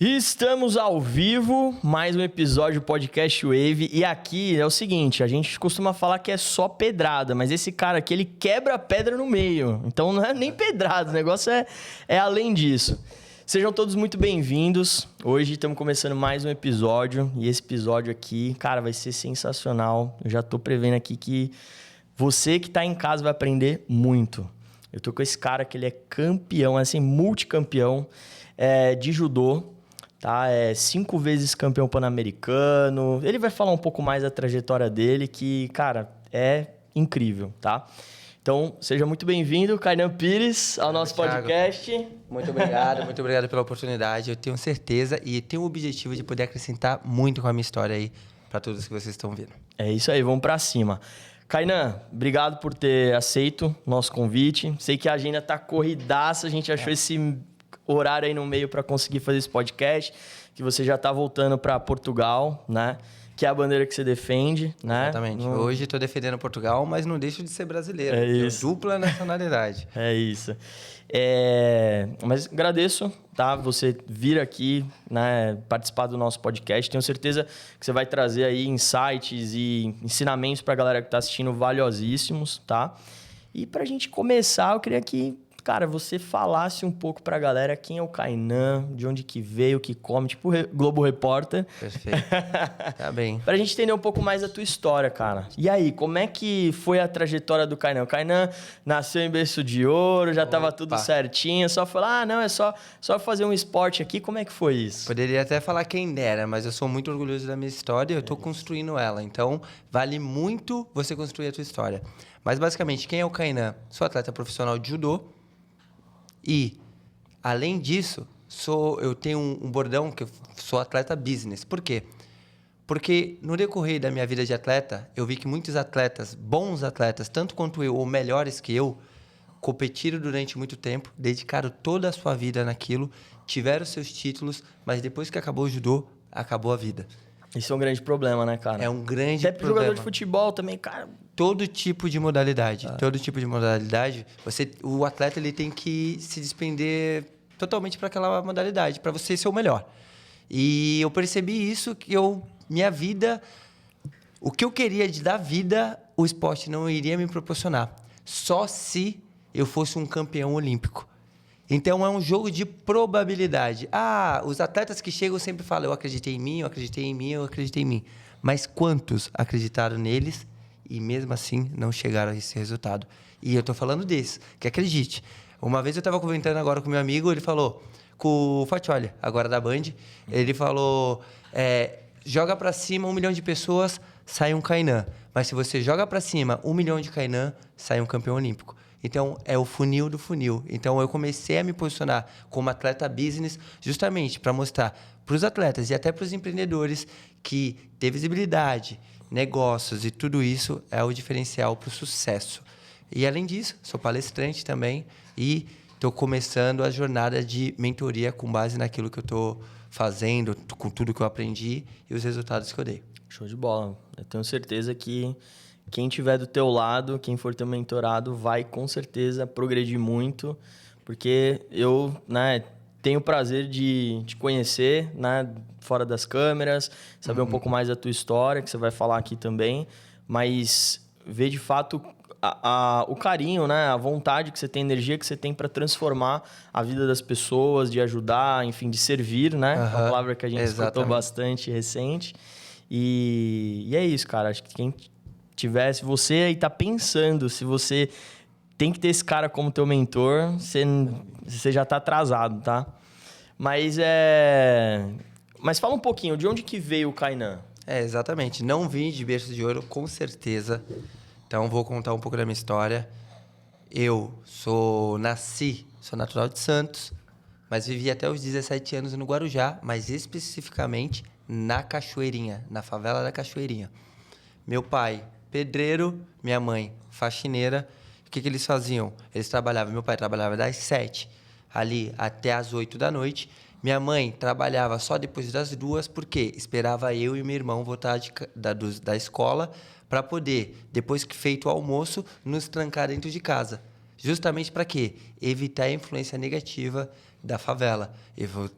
Estamos ao vivo, mais um episódio do Podcast Wave. E aqui é o seguinte, a gente costuma falar que é só pedrada, mas esse cara aqui, ele quebra a pedra no meio. Então não é nem pedrada, o negócio é além disso. Sejam todos muito bem-vindos. Hoje estamos começando mais um episódio. E esse episódio aqui, cara, vai ser sensacional. Eu já tô prevendo aqui que você que tá em casa vai aprender muito. Eu tô com esse cara que ele é campeão, assim, multicampeão de judô. Tá? 5 vezes campeão pan-americano. Ele vai falar um pouco mais da trajetória dele, que, cara, é incrível, tá? Então, seja muito bem-vindo, Kainan Pires, ao nosso podcast. Muito obrigado pela oportunidade. Eu tenho certeza e tenho o objetivo de poder acrescentar muito com a minha história aí para todos que vocês estão vendo. É isso aí, vamos pra cima. Kainan, obrigado por ter aceito o nosso convite. Sei que a agenda tá corridaça, a gente achou esse horário aí no meio para conseguir fazer esse podcast, que você já tá voltando para Portugal, né? Que é a bandeira que você defende, né? Exatamente. Hoje estou defendendo Portugal, mas não deixo de ser brasileiro. É isso. Tenho dupla nacionalidade. É isso. Mas agradeço, tá? Você vir aqui, né? Participar do nosso podcast. Tenho certeza que você vai trazer aí insights e ensinamentos para a galera que está assistindo valiosíssimos, tá? E para a gente começar, eu queria que, cara, você falasse um pouco pra galera quem é o Kainan, de onde que veio, o que come, tipo Globo Repórter. Perfeito. Tá bem. Pra gente entender um pouco mais da tua história, cara. E aí, como é que foi a trajetória do Kainan? O Kainan nasceu em berço de ouro, já tava tudo certinho, só falou, não, é só fazer um esporte aqui. Como é que foi isso? Poderia até falar quem dera, mas eu sou muito orgulhoso da minha história e eu tô construindo ela. Então, vale muito você construir a tua história. Mas, basicamente, quem é o Kainan? Sou atleta profissional de judô. E, além disso, eu tenho um bordão que eu sou atleta business. Por quê? Porque no decorrer da minha vida de atleta, eu vi que muitos atletas, bons atletas, tanto quanto eu, ou melhores que eu, competiram durante muito tempo, dedicaram toda a sua vida naquilo, tiveram seus títulos, mas depois que acabou o judô, acabou a vida. Isso é um grande problema, né, cara? É um grande problema. Até jogador de futebol também, cara. Todo tipo de modalidade. Todo tipo de modalidade. O atleta ele tem que se despender totalmente para aquela modalidade, para você ser o melhor. E eu percebi isso, que minha vida, o que eu queria da vida, o esporte não iria me proporcionar. Só se eu fosse um campeão olímpico. Então, é um jogo de probabilidade. Os atletas que chegam sempre falam, eu acreditei em mim, eu acreditei em mim, eu acreditei em mim. Mas quantos acreditaram neles e mesmo assim não chegaram a esse resultado? E eu tô falando desses, que acredite. Uma vez eu estava comentando agora com meu amigo, ele falou, com o Fatioli, agora da Band, ele falou, joga para cima 1 milhão de pessoas, sai um Kainan. Mas se você joga para cima 1 milhão de Kainan, sai um campeão olímpico. Então, é o funil do funil. Então, eu comecei a me posicionar como atleta business justamente para mostrar para os atletas e até para os empreendedores que ter visibilidade, negócios e tudo isso é o diferencial para o sucesso. E, além disso, sou palestrante também e estou começando a jornada de mentoria com base naquilo que eu estou fazendo, com tudo que eu aprendi e os resultados que eu dei. Show de bola. Eu tenho certeza que quem estiver do teu lado, quem for teu mentorado, vai com certeza progredir muito, porque eu, tenho o prazer de te conhecer, fora das câmeras, saber um pouco mais da tua história, que você vai falar aqui também, mas ver de fato o carinho, a vontade que você tem, a energia que você tem para transformar a vida das pessoas, de ajudar, enfim, de servir, Uma palavra que a gente escutou bastante recente. E é isso, cara. Acho que quem tivesse você aí tá pensando, se você tem que ter esse cara como teu mentor, você já tá atrasado, tá? Mas fala um pouquinho, de onde que veio o Kainan? Exatamente. Não vim de berço de ouro, com certeza. Então, vou contar um pouco da minha história. Eu sou natural de Santos, mas vivi até os 17 anos no Guarujá, mas especificamente na Cachoeirinha, na favela da Cachoeirinha. Meu pai, pedreiro, minha mãe, faxineira. O que eles faziam? Eles trabalhavam, meu pai trabalhava das 7 ali até as 8 da noite. Minha mãe trabalhava só depois das 2, porque esperava eu e meu irmão voltar da escola para poder, depois que feito o almoço, nos trancar dentro de casa. Justamente para quê? Evitar a influência negativa da favela.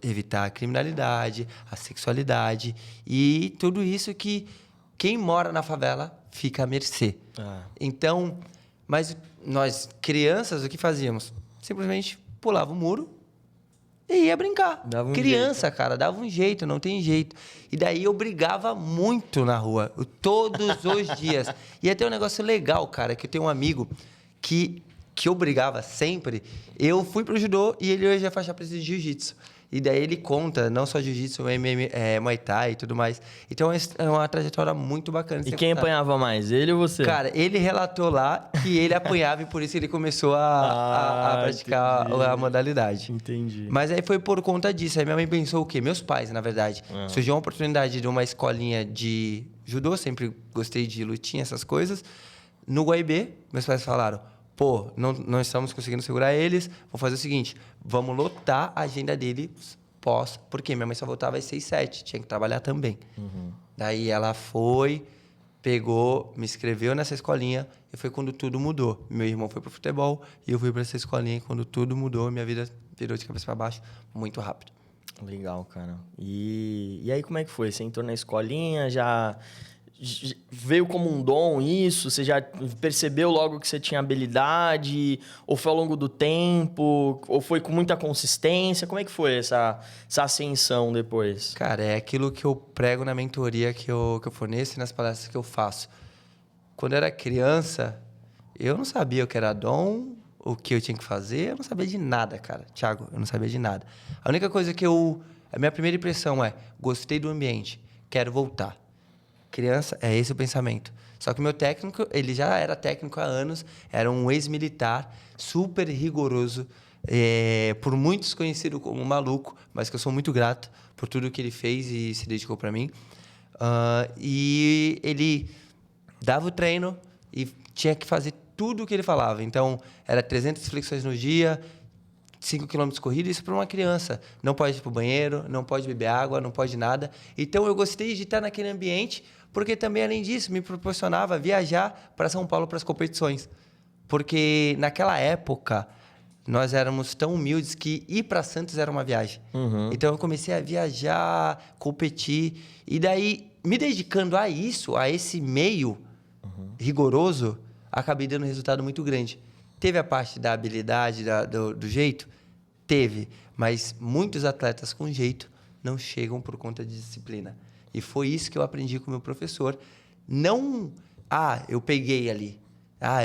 Evitar a criminalidade, a sexualidade e tudo isso que quem mora na favela fica à mercê. Então, mas nós, crianças, o que fazíamos? Simplesmente pulava o muro e ia brincar. Criança, cara, dava um jeito, não tem jeito. E daí eu brigava muito na rua, todos os dias. E até um negócio legal, cara, que eu tenho um amigo que eu brigava sempre. Eu fui pro judô e ele hoje é faixa preta de jiu-jitsu. E daí ele conta, não só jiu-jitsu, Muay Thai e tudo mais. Então é uma trajetória muito bacana. E quem apanhava mais, ele ou você? Cara, ele relatou lá que ele apanhava e por isso ele começou a praticar entendi. a modalidade. Entendi. Mas aí foi por conta disso. Aí minha mãe pensou o quê? Meus pais, na verdade. Surgiu uma oportunidade de uma escolinha de judô, sempre gostei de lutinha, essas coisas. No Guaibê, meus pais falaram, pô, não estamos conseguindo segurar eles, vamos fazer o seguinte, vamos lotar a agenda deles porque minha mãe só voltava às 6, 7, tinha que trabalhar também. Daí ela foi, pegou, me inscreveu nessa escolinha e foi quando tudo mudou. Meu irmão foi pro futebol e eu fui para essa escolinha e quando tudo mudou, minha vida virou de cabeça para baixo muito rápido. Legal, cara. E aí como é que foi? Você entrou na escolinha, já veio como um dom isso? Você já percebeu logo que você tinha habilidade? Ou foi ao longo do tempo? Ou foi com muita consistência? Como é que foi essa ascensão depois? Cara, é aquilo que eu prego na mentoria que eu forneço e nas palestras que eu faço. Quando eu era criança, eu não sabia o que era dom, o que eu tinha que fazer, eu não sabia de nada, cara. Thiago, eu não sabia de nada. A única coisa a minha primeira impressão é, gostei do ambiente, quero voltar. Criança, é esse o pensamento. Só que o meu técnico, ele já era técnico há anos, era um ex-militar, super rigoroso, por muitos conhecido como maluco, mas que eu sou muito grato por tudo que ele fez e se dedicou para mim. E ele dava o treino e tinha que fazer tudo o que ele falava. Então, era 300 flexões no dia, 5 km corrido, isso para uma criança. Não pode ir para o banheiro, não pode beber água, não pode nada. Então, eu gostei de estar naquele ambiente, porque também, além disso, me proporcionava viajar para São Paulo para as competições. Porque, naquela época, nós éramos tão humildes que ir para Santos era uma viagem. Então, eu comecei a viajar, competir. E daí, me dedicando a isso, a esse meio rigoroso, acabei dando um resultado muito grande. Teve a parte da habilidade, do jeito? Teve. Mas muitos atletas com jeito não chegam por conta de disciplina. E foi isso que eu aprendi com o meu professor. Não, eu peguei ali.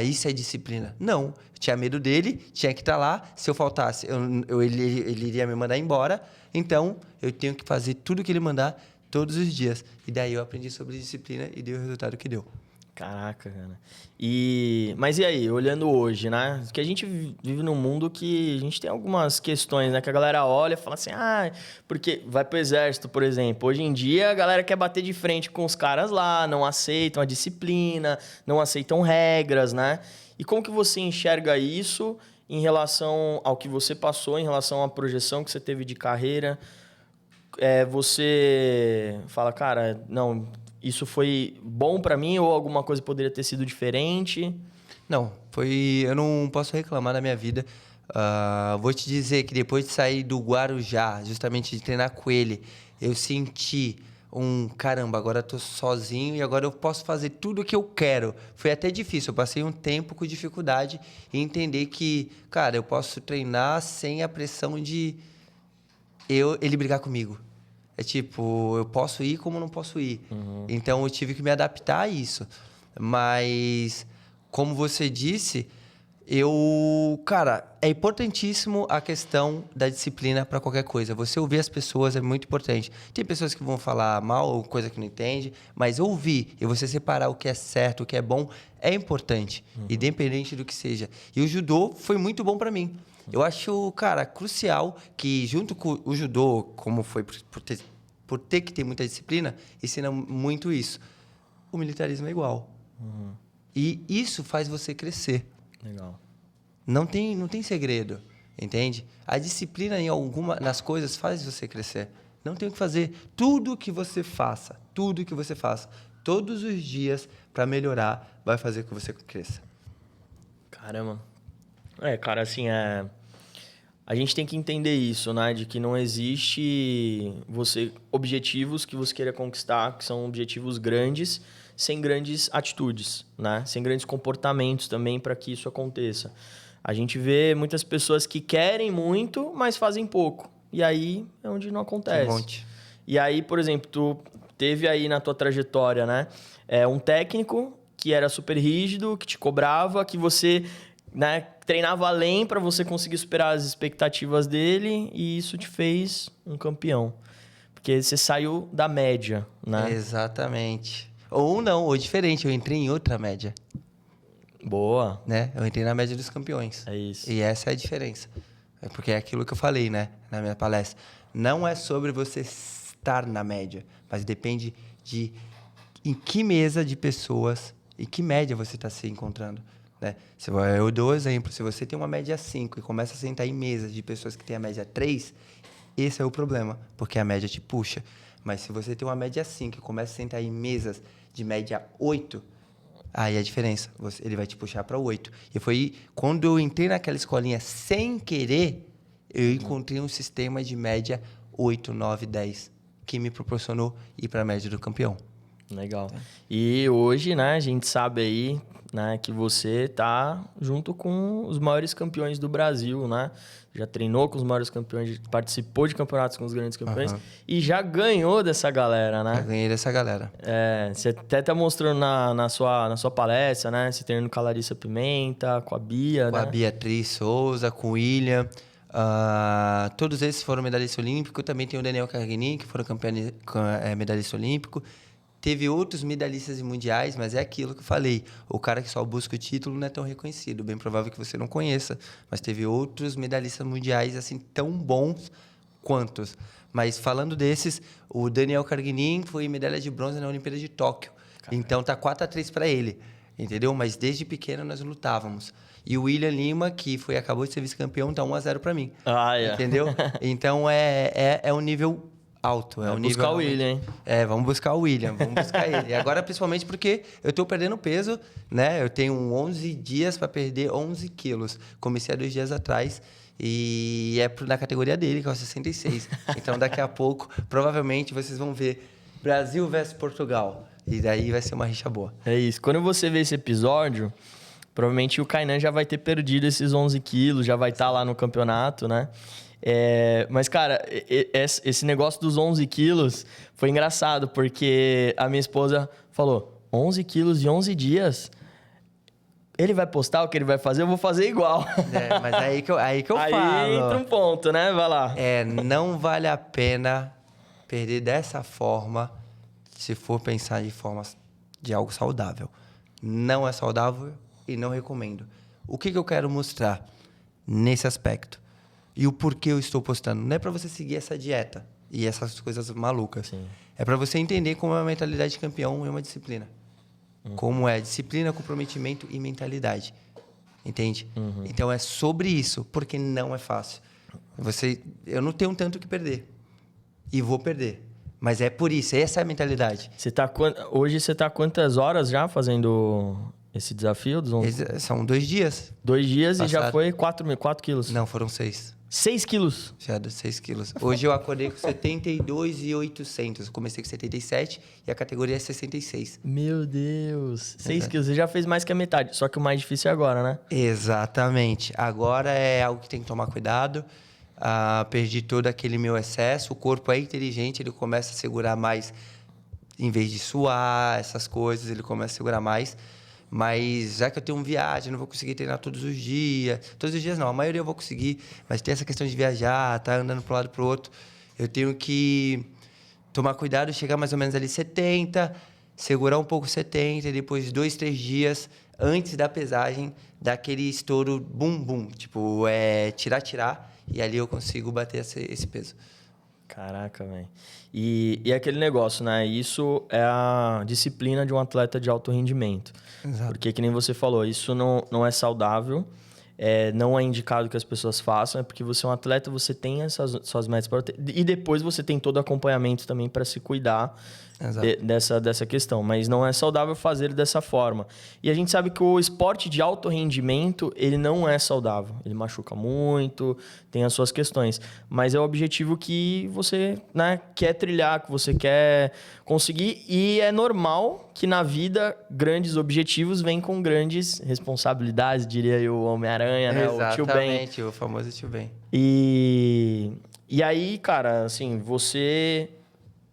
Isso é disciplina. Não. Eu tinha medo dele, tinha que estar lá. Se eu faltasse, ele iria me mandar embora. Então, eu tenho que fazer tudo que ele mandar todos os dias. E daí eu aprendi sobre disciplina e deu o resultado que deu. Caraca, cara. Mas e aí, olhando hoje, né? Porque a gente vive num mundo que a gente tem algumas questões, né? Que a galera olha e fala assim, porque vai pro exército, por exemplo. Hoje em dia, a galera quer bater de frente com os caras lá, não aceitam a disciplina, não aceitam regras, né? E como que você enxerga isso em relação ao que você passou, em relação à projeção que você teve de carreira? Você fala, cara, não... Isso foi bom para mim ou alguma coisa poderia ter sido diferente? Não, eu não posso reclamar da minha vida. Vou te dizer que depois de sair do Guarujá, justamente de treinar com ele, eu senti caramba, agora eu tô sozinho e agora eu posso fazer tudo o que eu quero. Foi até difícil, eu passei um tempo com dificuldade em entender que, cara, eu posso treinar sem a pressão de ele brigar comigo. É tipo, eu posso ir como não posso ir. Então, eu tive que me adaptar a isso. Mas, como você disse, cara, é importantíssimo a questão da disciplina para qualquer coisa. Você ouvir as pessoas é muito importante. Tem pessoas que vão falar mal ou coisa que não entende, mas ouvir e você separar o que é certo, o que é bom, é importante, independente do que seja. E o judô foi muito bom para mim. Eu acho, cara, crucial que junto com o judô, como foi por ter que ter muita disciplina, ensina muito isso. O militarismo é igual. E isso faz você crescer. Legal. Não tem segredo, entende? A disciplina nas coisas faz você crescer. Não tem o que fazer. Tudo que você faça, todos os dias para melhorar, vai fazer com que você cresça. Caramba. Cara, assim, a gente tem que entender isso, né? De que não existe objetivos que você queira conquistar, que são objetivos grandes, sem grandes atitudes, né? Sem grandes comportamentos também para que isso aconteça. A gente vê muitas pessoas que querem muito, mas fazem pouco. E aí é onde não acontece. Um monte. E aí, por exemplo, tu teve aí na tua trajetória, né? Um técnico que era super rígido, que te cobrava, que você, né, treinava além para você conseguir superar as expectativas dele, e isso te fez um campeão. Porque você saiu da média, né? Exatamente. Ou não, ou diferente, eu entrei em outra média. Boa. Né? Eu entrei na média dos campeões. É isso. E essa é a diferença. É porque é aquilo que eu falei, né, na minha palestra. Não é sobre você estar na média, mas depende de em que mesa de pessoas, em que média você está se encontrando. Né? Eu dou exemplo, se você tem uma média 5 e começa a sentar em mesas de pessoas que têm a média 3, esse é o problema, porque a média te puxa. Mas se você tem uma média 5 e começa a sentar em mesas de média 8, aí a diferença, ele vai te puxar para 8. E foi quando eu entrei naquela escolinha sem querer, eu encontrei um sistema de média 8, 9, 10, que me proporcionou ir para a média do campeão. Legal. E hoje, né, a gente sabe aí, né, que você tá junto com os maiores campeões do Brasil, né? Já treinou com os maiores campeões, participou de campeonatos com os grandes campeões e já ganhou dessa galera, né? Já ganhei dessa galera. Você até tá mostrando na sua palestra, né? Você treinando com a Larissa Pimenta, com a Bia, com né? a Beatriz Souza, com o William. Todos esses foram medalhistas olímpicos. Também tem o Daniel Carguinin, que foram medalhista olímpico. Teve outros medalhistas mundiais, mas é aquilo que eu falei. O cara que só busca o título não é tão reconhecido. Bem provável que você não conheça. Mas teve outros medalhistas mundiais assim tão bons quantos. Mas falando desses, o Daniel Carguinin foi medalha de bronze na Olimpíada de Tóquio. Caramba. Então tá 4-3 para ele, entendeu? Mas desde pequeno nós lutávamos. E o William Lima, que acabou de ser vice-campeão, tá 1-0 para mim. Entendeu? Então é um nível alto. Vamos buscar o William, hein? Vamos buscar o William, vamos buscar ele. Agora, principalmente porque eu tô perdendo peso, né? Eu tenho 11 dias para perder 11 quilos. Comecei há 2 dias atrás e é na categoria dele, que é o 66. Então, daqui a pouco, provavelmente, vocês vão ver Brasil versus Portugal. E daí vai ser uma rixa boa. É isso. Quando você vê esse episódio, provavelmente o Kainan já vai ter perdido esses 11 quilos, já vai estar lá no campeonato, né? Mas, cara, esse negócio dos 11 quilos foi engraçado, porque a minha esposa falou, 11 quilos de 11 dias? Ele vai postar o que ele vai fazer, eu vou fazer igual. Mas aí que eu aí falo. Aí entra um ponto, né? Vai lá. Não vale a pena perder dessa forma, se for pensar de algo saudável. Não é saudável e não recomendo. O que eu quero mostrar nesse aspecto? E o porquê eu estou postando. Não é para você seguir essa dieta e essas coisas malucas. Sim. É para você entender como é a mentalidade de campeão e uma disciplina. Como é disciplina, comprometimento e mentalidade. Entende? Então, é sobre isso, porque não é fácil. Eu não tenho tanto que perder. E vou perder. Mas é por isso, essa é a mentalidade. Hoje você está quantas horas já fazendo esse desafio dos 11? São 2 dias. 2 dias passado. E já foi 4 quilos? Não, foram 6. 6 quilos? Já deu 6 quilos. Hoje eu acordei com 72,800. Eu comecei com 77 e a categoria é 66. Meu Deus. 6 quilos. Você já fez mais que a metade. Só que o mais difícil é agora, né? Exatamente. Agora é algo que tem que tomar cuidado. Perdi todo aquele meu excesso. O corpo é inteligente, ele começa a segurar mais. Em vez de suar, essas coisas, ele começa a segurar mais. Mas já que eu tenho viagem, não vou conseguir treinar todos os dias. Todos os dias não, a maioria eu vou conseguir. Mas tem essa questão de viajar, tá andando para um lado e para o outro. Eu tenho que tomar cuidado, chegar mais ou menos ali 70, segurar um pouco 70, e depois 2, 3 dias antes da pesagem, dar aquele estouro bum, bum. Tipo, tirar, e ali eu consigo bater esse peso. Caraca, velho. E aquele negócio, né? Isso é a disciplina de um atleta de alto rendimento. Exato. Porque, que nem você falou, isso não é saudável, não é indicado que as pessoas façam, é porque você é um atleta, você tem essas suas metas para ter, e depois você tem todo o acompanhamento também para se cuidar dessa questão, mas não é saudável fazer dessa forma. E a gente sabe que o esporte de alto rendimento, ele não é saudável. Ele machuca muito, tem as suas questões. Mas é o objetivo que você, né, quer trilhar, que você quer conseguir. E é normal que na vida grandes objetivos vêm com grandes responsabilidades, diria eu, o Homem-Aranha, né? O Tio Ben. Exatamente, o famoso Tio Ben. E aí, cara, assim, você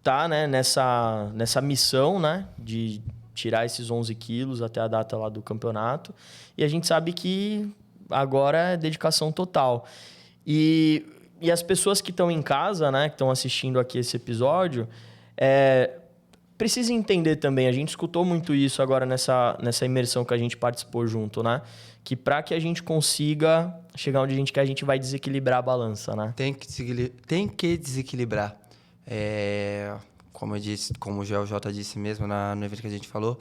tá, né, nessa missão, né, de tirar esses 11 quilos até a data lá do campeonato. E a gente sabe que agora é dedicação total. E as pessoas que estão em casa, né, que estão assistindo aqui esse episódio, precisam entender também. A gente escutou muito isso agora nessa imersão que a gente participou junto, né? Que para que a gente consiga chegar onde a gente quer, a gente vai desequilibrar a balança, né? Tem que desequilibrar. Como eu disse, como o GLJ disse mesmo no evento que a gente falou,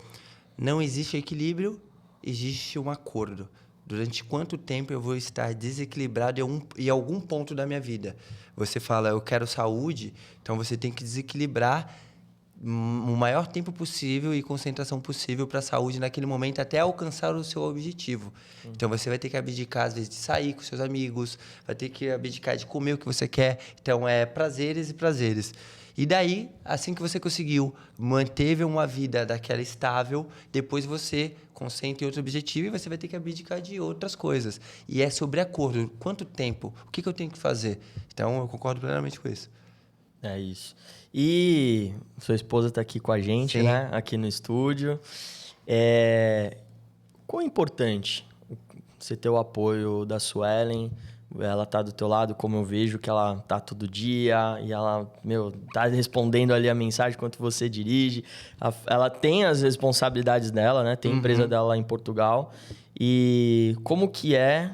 não existe equilíbrio, existe um acordo. Durante quanto tempo eu vou estar desequilibrado em algum ponto da minha vida? Você fala, eu quero saúde, então você tem que desequilibrar o maior tempo possível e concentração possível para a saúde naquele momento até alcançar o seu objetivo. Então, você vai ter que abdicar, às vezes, de sair com seus amigos, vai ter que abdicar de comer o que você quer. Então, prazeres e prazeres. E daí, assim que você conseguiu, manteve uma vida daquela estável, depois você concentra em outro objetivo e você vai ter que abdicar de outras coisas. E é sobre acordo. Quanto tempo? O que eu tenho que fazer? Então, eu concordo plenamente com isso. É isso. E sua esposa está aqui com a gente, Sim. né? Aqui no estúdio. Quão importante você ter o apoio da Suelen? Ela tá do teu lado, como eu vejo que ela tá todo dia e ela, tá respondendo ali a mensagem enquanto você dirige. Ela tem as responsabilidades dela, né? Tem a empresa dela lá em Portugal. E como que é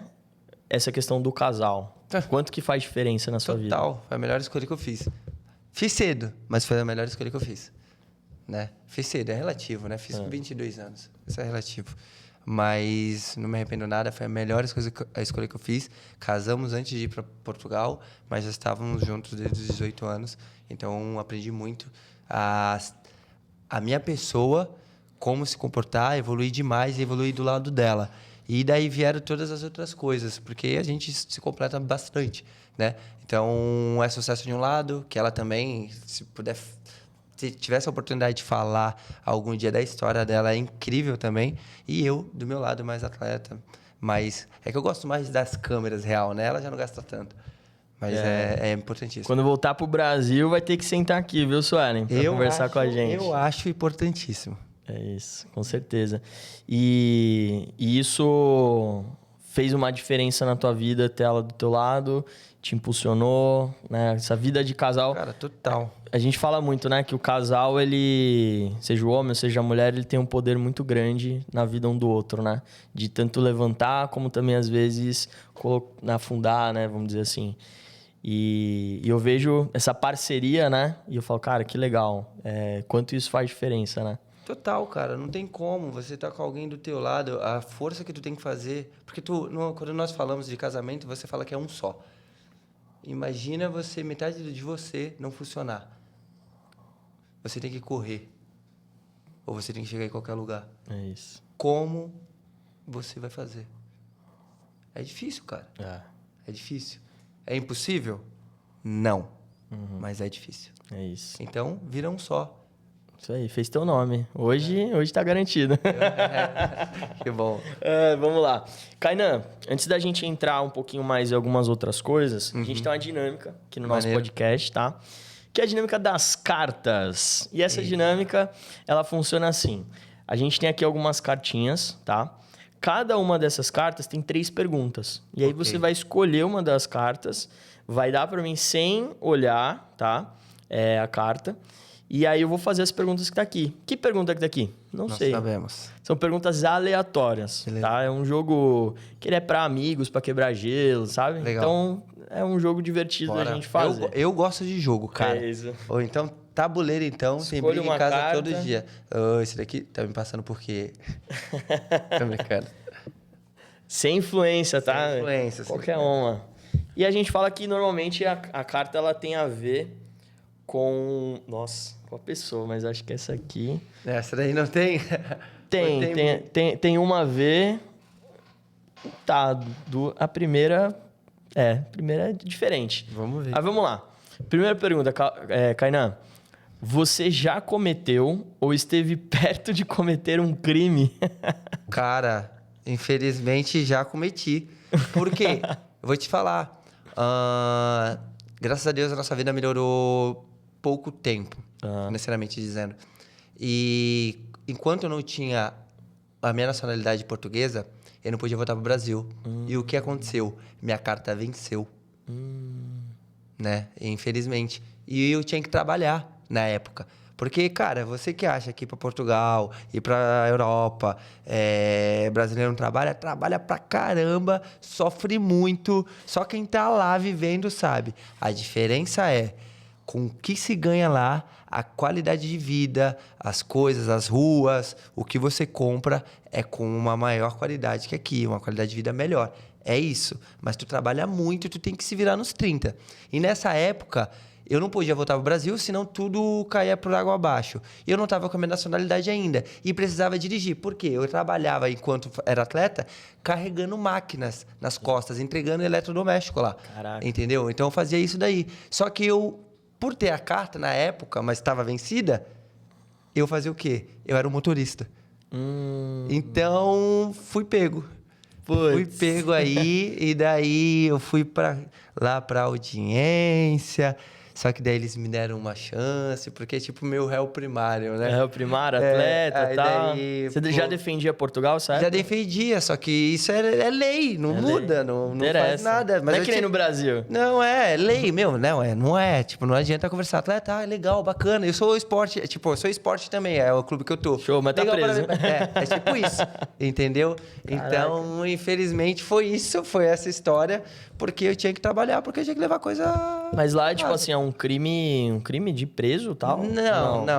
essa questão do casal? Quanto que faz diferença na sua vida? Total. Foi a melhor escolha que eu fiz. Fiz cedo, mas foi a melhor escolha que eu fiz. Né? Fiz cedo, é relativo, né? Fiz com 22 anos. Isso é relativo. Mas não me arrependo nada, foi a melhor escolha que eu fiz. Casamos antes de ir para Portugal, mas já estávamos juntos desde os 18 anos. Então, aprendi muito a minha pessoa, como se comportar, evoluir demais e evoluir do lado dela. E daí vieram todas as outras coisas, porque a gente se completa bastante, né? Então, é sucesso de um lado, que ela também, se puder, se tivesse a oportunidade de falar algum dia da história dela, é incrível também. E eu, do meu lado, mais atleta. Mas é que eu gosto mais das câmeras real, né? Ela já não gasta tanto. Mas é importantíssimo. Quando voltar pro Brasil, vai ter que sentar aqui, viu, Suelen? Pra conversar com a gente. Eu acho importantíssimo. É isso, com certeza. E isso fez uma diferença na tua vida ter ela do teu lado, te impulsionou, né? Essa vida de casal. Cara, total. A gente fala muito, né? Que o casal, ele, seja o homem ou seja a mulher, ele tem um poder muito grande na vida um do outro, né? De tanto levantar, como também, às vezes, afundar, né? Vamos dizer assim. E eu vejo essa parceria, né? E eu falo, cara, que legal. Quanto isso faz diferença, né? Total, cara. Não tem como você estar com alguém do teu lado, a força que tu tem que fazer. Porque quando nós falamos de casamento, você fala que é um só. Imagina metade de você não funcionar. Você tem que correr. Ou você tem que chegar em qualquer lugar. É isso. Como você vai fazer? É difícil, cara. É difícil. É impossível? Não. Mas é difícil. É isso. Então, vira um só. Isso aí, fez teu nome. Hoje tá garantido. Que bom. Vamos lá. Kainan, antes da gente entrar um pouquinho mais em algumas outras coisas, a gente tem uma dinâmica aqui no nosso podcast, tá? Que é a dinâmica das cartas. E essa dinâmica, ela funciona assim. A gente tem aqui algumas cartinhas, tá? Cada uma dessas cartas tem 3 perguntas. E aí você vai escolher uma das cartas, vai dar para mim sem olhar, tá? A carta. E aí eu vou fazer as perguntas que tá aqui. Que pergunta que tá aqui? Não sei. Nós sabemos. São perguntas aleatórias, tá? É um jogo que ele é para amigos, para quebrar gelo, sabe? Legal. Então, é um jogo divertido da gente fazer. Eu gosto de jogo, cara. É isso. Ou então, tabuleiro, então. Tem Escolha briga uma em casa carta. todo dia. Esse daqui tá me passando por quê? Tô brincando. Sem influência, tá? Sem influência. Qualquer uma. E a gente fala que, normalmente, a carta ela tem a ver Nossa, com a pessoa, mas acho que essa aqui... Essa daí não tem? Tem uma a ver... Tá, a primeira... a primeira é diferente. Vamos ver. Mas vamos lá. Primeira pergunta, Kainan. Você já cometeu ou esteve perto de cometer um crime? Cara, infelizmente já cometi. Por quê? Eu vou te falar. Graças a Deus a nossa vida melhorou pouco tempo, financeiramente dizendo. E enquanto eu não tinha a minha nacionalidade portuguesa, eu não podia voltar pro Brasil. E o que aconteceu? Minha carta venceu. Né? Infelizmente. E eu tinha que trabalhar na época. Porque, cara, você que acha que ir para Portugal, ir para Europa, brasileiro não trabalha, trabalha pra caramba, sofre muito. Só quem tá lá vivendo sabe. A diferença é com o que se ganha lá, a qualidade de vida, as coisas, as ruas, o que você compra é com uma maior qualidade que aqui, uma qualidade de vida melhor. É isso. Mas tu trabalha muito, tu tem que se virar nos 30. E nessa época, eu não podia voltar para o Brasil, senão tudo caía por água abaixo. E eu não estava com a minha nacionalidade ainda. E precisava dirigir. Por quê? Eu trabalhava, enquanto era atleta, carregando máquinas nas costas, entregando eletrodoméstico lá. Caraca. Entendeu? Então eu fazia isso daí. Só que eu, por ter a carta na época, mas estava vencida, eu fazia o quê? Eu era um motorista. Então, fui pego. Fui pego aí, e daí eu fui lá pra audiência. Só que daí eles me deram uma chance, porque é tipo meu réu primário, né? Réu primário, atleta e tal. Você já defendia Portugal, certo? Já defendia, só que isso é lei, não muda, não faz nada. Mas não é que nem no Brasil. Não, é lei, meu, não é. Tipo, não adianta conversar. Atleta, legal, bacana. Eu sou esporte, tipo, eu sou esporte também, é o clube que eu tô. Show, mas legal, tá preso. É tipo isso, entendeu? Caraca. Então, infelizmente, foi essa história, porque eu tinha que trabalhar, porque eu tinha que levar coisa... Mas lá, tipo assim, é um crime de preso e tal?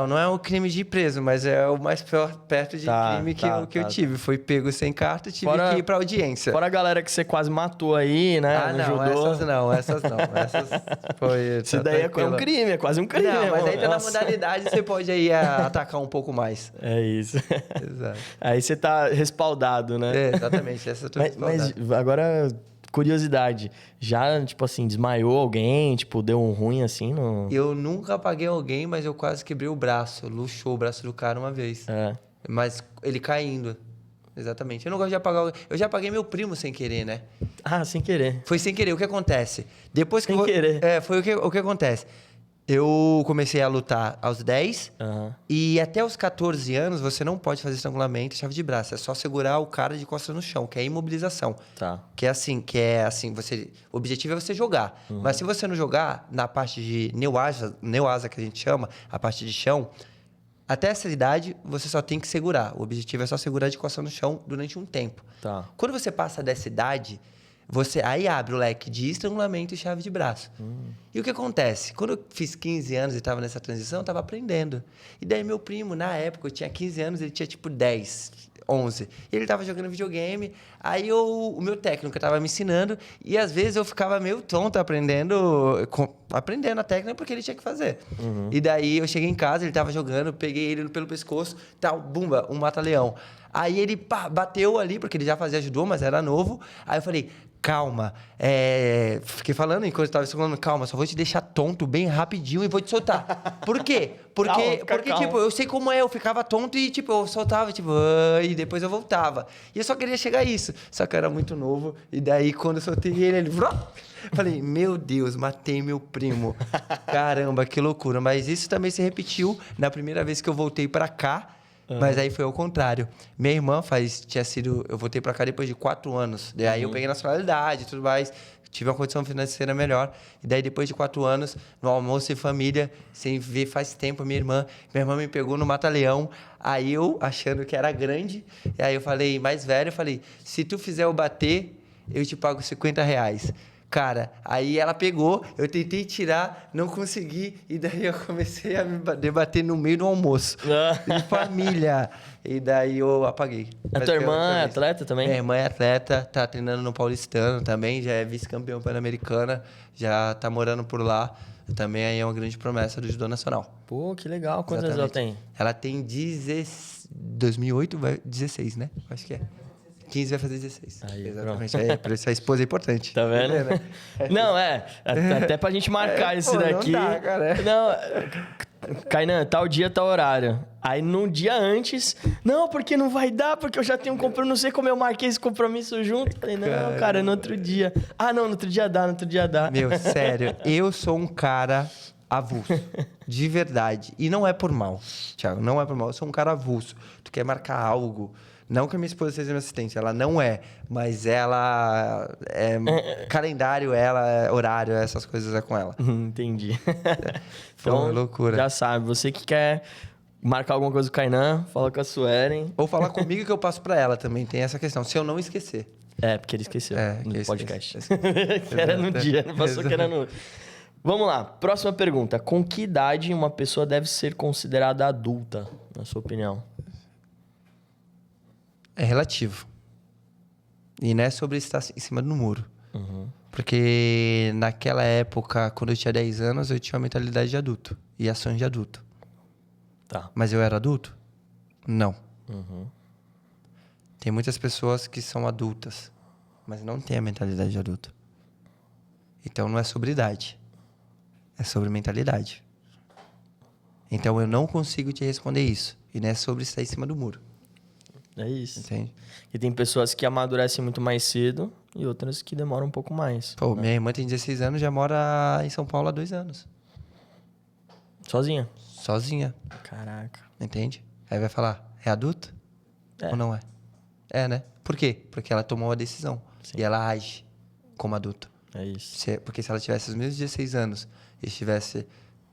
Não é um crime de preso, mas é o mais perto de crime que eu tive. Foi pego sem carta, tive que ir pra audiência. Fora a galera que você quase matou aí, né? No judô. Essas não. Essas foi... Isso daí é um crime, é quase um crime. Não, mas aí tá na modalidade, você pode aí atacar um pouco mais. É isso. Exato. Aí você tá respaldado, né? Exatamente, essa eu tô respaldado. Mas agora... Curiosidade, já, tipo assim, desmaiou alguém? Tipo, deu um ruim assim? No... Eu nunca apaguei alguém, mas eu quase quebrei o braço. Luxou o braço do cara uma vez. Mas ele caindo. Exatamente. Eu não gosto de apagar alguém. Eu já apaguei meu primo sem querer, né? Sem querer. Foi sem querer. O que acontece? Depois que sem querer. Foi o que acontece. Eu comecei a lutar aos 10 e até os 14 anos você não pode fazer estrangulamento e chave de braço. É só segurar o cara de costas no chão, que é imobilização. Tá. Que é assim, o objetivo é você jogar. Mas se você não jogar, na parte de neoasa que a gente chama, a parte de chão, até essa idade você só tem que segurar. O objetivo é só segurar de costas no chão durante um tempo. Tá. Quando você passa dessa idade... Você aí abre o leque de estrangulamento e chave de braço. E o que acontece? Quando eu fiz 15 anos e estava nessa transição, eu estava aprendendo. E daí meu primo, na época, eu tinha 15 anos, ele tinha tipo 10, 11. E ele estava jogando videogame. Aí o meu técnico estava me ensinando e às vezes eu ficava meio tonto aprendendo a técnica porque ele tinha que fazer. E daí eu cheguei em casa, ele estava jogando, peguei ele pelo pescoço, tal, bumba, um mata-leão. Aí ele bateu ali, porque ele já fazia judô, mas era novo. Aí eu falei, calma. Fiquei falando enquanto eu estava falando, calma, só vou te deixar tonto bem rapidinho e vou te soltar. Por quê? Porque tipo, eu sei como é, eu ficava tonto e, tipo, eu soltava, tipo, e depois eu voltava. E eu só queria chegar a isso. Só que eu era muito novo. E daí, quando eu soltei ele... Falei, meu Deus, matei meu primo. Caramba, que loucura. Mas isso também se repetiu na primeira vez que eu voltei pra cá. Mas aí foi ao contrário. Minha irmã eu voltei pra cá depois de 4 anos. Daí eu peguei nacionalidade e tudo mais. Tive uma condição financeira melhor. E daí, depois de 4 anos, no almoço e família, sem ver faz tempo, minha irmã me pegou no Mata-Leão. Aí eu, achando que era grande, e aí eu falei, mais velho, eu falei, se tu fizer eu bater, eu te pago R$50. Cara, aí ela pegou, eu tentei tirar, não consegui, e daí eu comecei a me debater no meio do almoço. De família. E daí eu apaguei. A tua irmã é atleta também? Minha irmã é atleta, tá treinando no Paulistano também, já é vice-campeã pan-americana, já tá morando por lá. Também aí é uma grande promessa do judô nacional. Pô, que legal. Quantos anos ela tem? Ela tem 2008, vai 16, né? Acho que é. 15 vai fazer 16. Aí, exatamente. Por isso a esposa é importante. Tá vendo? Não, até pra gente marcar esse daqui. Não dá, cara. Não, Kainan, tal dia, tal horário. Aí no dia antes, não, porque não vai dar, porque eu já tenho um compromisso, não sei como eu marquei esse compromisso junto. Falei, não, cara, no outro dia. Ah, não, no outro dia dá. Meu, sério, eu sou um cara avulso. De verdade. E não é por mal, Thiago, não é por mal. Eu sou um cara avulso. Tu quer marcar algo. Não que a minha esposa seja minha assistente, ela não é. Mas ela calendário, horário, essas coisas é com ela. Entendi. Então, loucura. Já sabe, você que quer marcar alguma coisa com o Kainan, fala com a Suelen. Ou falar comigo que eu passo pra ela também, tem essa questão. Se eu não esquecer. Porque ele esqueceu no podcast. Que era no dia, não passou que era no... Vamos lá, próxima pergunta. Com que idade uma pessoa deve ser considerada adulta, na sua opinião? É relativo. E não é sobre estar em cima do muro. Porque naquela época, quando eu tinha 10 anos, eu tinha uma mentalidade de adulto e ações de adulto. Tá. Mas eu era adulto? Não. Tem muitas pessoas que são adultas, mas não têm a mentalidade de adulto. Então não é sobre idade, é sobre mentalidade. Então eu não consigo te responder isso. E não é sobre estar em cima do muro. É isso. Entende? E tem pessoas que amadurecem muito mais cedo e outras que demoram um pouco mais. Pô, minha irmã tem 16 anos e já mora em São Paulo há 2 anos. Sozinha? Sozinha. Caraca. Entende? Aí vai falar, é adulto? Ou não é? É, né? Por quê? Porque ela tomou uma decisão. Sim. E ela age como adulto. É isso. Porque se ela tivesse os mesmos 16 anos e estivesse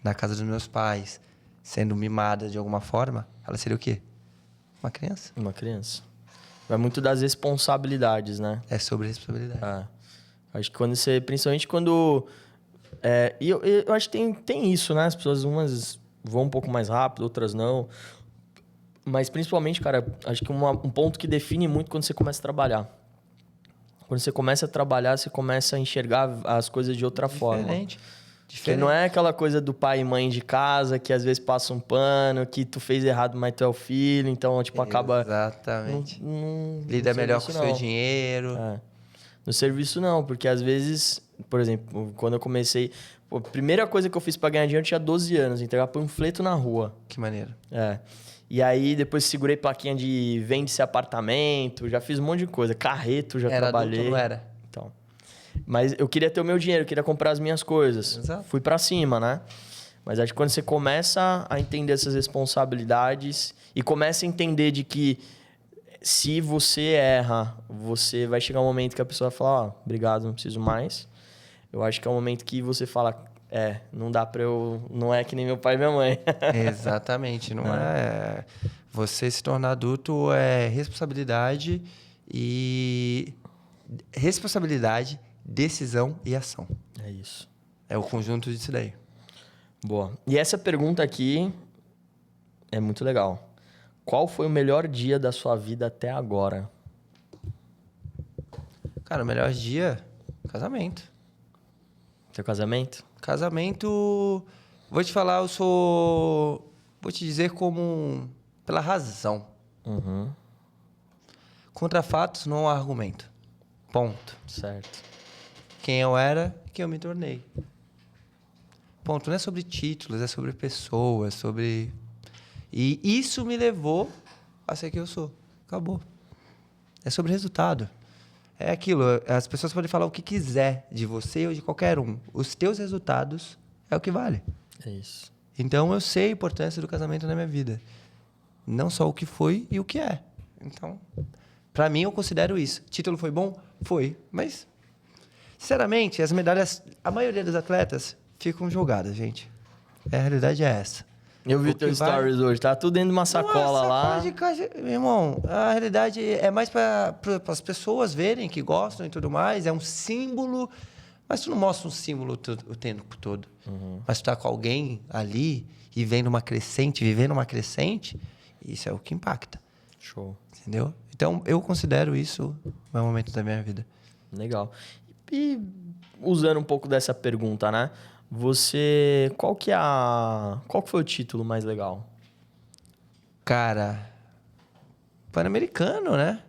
na casa dos meus pais, sendo mimada de alguma forma, ela seria o quê? Uma criança. Uma criança. Vai muito das responsabilidades, né? É sobre responsabilidade. Acho que quando você... Principalmente quando... E eu acho que tem isso, né? As pessoas, umas vão um pouco mais rápido, outras não. Mas principalmente, cara, acho que um ponto que define muito quando você começa a trabalhar. Quando você começa a trabalhar, você começa a enxergar as coisas de outra forma. Diferente. Que não é aquela coisa do pai e mãe de casa, que às vezes passa um pano, que tu fez errado, mas tu é o filho, então, tipo, acaba... Exatamente. no Lida melhor com o serviço, seu dinheiro. No serviço, não, porque às vezes, por exemplo, quando eu comecei... A primeira coisa que eu fiz pra ganhar dinheiro, eu tinha 12 anos, entregar panfleto na rua. Que maneiro. E aí, depois segurei plaquinha de vende-se apartamento, já fiz um monte de coisa. Carreto, já trabalhei. Adulto, não era? Então... Mas eu queria ter o meu dinheiro, eu queria comprar as minhas coisas. Exato. Fui pra cima, né? Mas acho que quando você começa a entender essas responsabilidades e começa a entender de que se você erra, você vai chegar um momento que a pessoa vai falar, obrigado, não preciso mais. Eu acho que é um momento que você fala, não dá pra eu... Não é que nem meu pai e minha mãe. Exatamente. Não é... Você se tornar adulto é responsabilidade e... Responsabilidade, decisão e ação. É isso. É o conjunto disso daí. Boa. E essa pergunta aqui é muito legal. Qual foi o melhor dia da sua vida até agora? Cara, o melhor dia... Casamento. Seu casamento? Casamento... Vou te falar, eu sou... Vou te dizer como... Pela razão. Contra fatos não há argumento. Ponto. Certo. Quem eu era, quem eu me tornei. Ponto. Não é sobre títulos, é sobre pessoas, sobre... E isso me levou a ser quem eu sou. Acabou. É sobre resultado. É aquilo. As pessoas podem falar o que quiser de você ou de qualquer um. Os teus resultados é o que vale. É isso. Então, eu sei a importância do casamento na minha vida. Não só o que foi e o que é. Então, pra mim, eu considero isso. Título foi bom? Foi. Mas, sinceramente, as medalhas... A maioria dos atletas ficam jogadas, gente. A realidade é essa. Eu vi teus stories hoje. Tá tudo dentro de uma sacola lá. De caixa. Meu irmão, a realidade é mais para as pessoas verem que gostam e tudo mais. É um símbolo... Mas tu não mostra um símbolo o tempo todo. Mas tu tá com alguém ali e vendo uma crescente, vivendo uma crescente, isso é o que impacta. Show. Entendeu? Então, eu considero isso o maior momento da minha vida. Legal. E usando um pouco dessa pergunta, né? Qual que foi o título mais legal? Cara, Pan-Americano, né?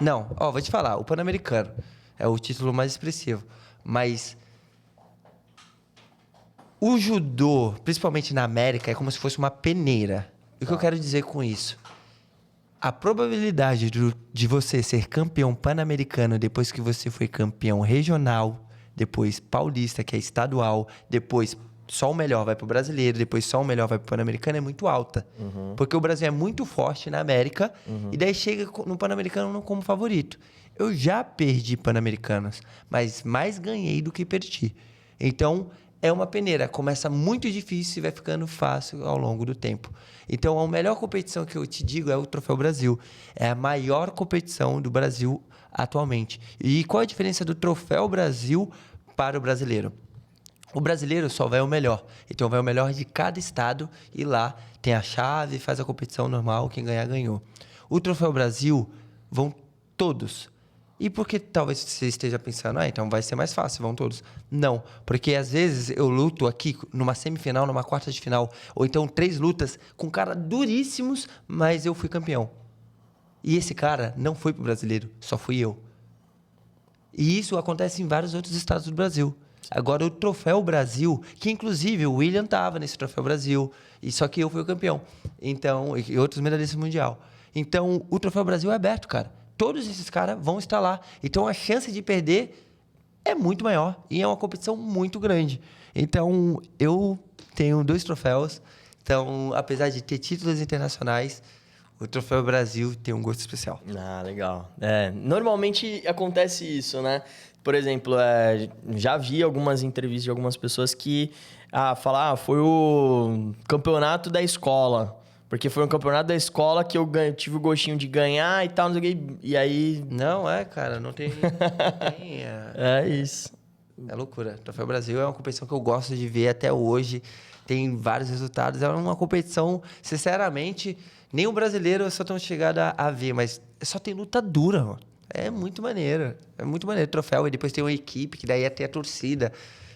Não, vou te falar, o Pan-Americano é o título mais expressivo, mas o judô, principalmente na América, é como se fosse uma peneira. E o que eu quero dizer com isso? A probabilidade de você ser campeão pan-americano depois que você foi campeão regional, depois paulista, que é estadual, depois só o melhor vai pro brasileiro, depois só o melhor vai pro pan-americano, é muito alta. Porque o Brasil é muito forte na América e daí chega no pan-americano como favorito. Eu já perdi pan-americanos, mas mais ganhei do que perdi. Então, é uma peneira. Começa muito difícil e vai ficando fácil ao longo do tempo. Então, a melhor competição que eu te digo é o Troféu Brasil. É a maior competição do Brasil atualmente. E qual a diferença do Troféu Brasil para o brasileiro? O brasileiro só vai o melhor. Então, vai o melhor de cada estado e lá tem a chave, faz a competição normal, quem ganhar, ganhou. O Troféu Brasil vão todos. E por que talvez você esteja pensando, então vai ser mais fácil, vão todos? Não, porque às vezes eu luto aqui numa semifinal, numa quarta de final, ou então 3 lutas com caras duríssimos, mas eu fui campeão. E esse cara não foi pro brasileiro, só fui eu. E isso acontece em vários outros estados do Brasil. Agora, o Troféu Brasil, que inclusive o William estava nesse Troféu Brasil, e só que eu fui o campeão. Então, e outros medalhistas mundial. Então, o Troféu Brasil é aberto, cara. Todos esses caras vão estar lá. Então, a chance de perder é muito maior. E é uma competição muito grande. Então, eu tenho 2 troféus. Então, apesar de ter títulos internacionais, o Troféu Brasil tem um gosto especial. Ah, legal. Normalmente acontece isso, né? Por exemplo, já vi algumas entrevistas de algumas pessoas que falam, foi o campeonato da escola. Porque foi um campeonato da escola que eu tive o gostinho de ganhar e tal, não sei o quê. E aí... Não, cara, não tem... É isso. É loucura. O Troféu Brasil é uma competição que eu gosto de ver até hoje. Tem vários resultados. É uma competição, sinceramente, nem o brasileiro eu sou tão chegado a ver, mas só tem luta dura, mano. É muito maneiro. É muito maneiro o troféu. E depois tem uma equipe, que daí até a torcida.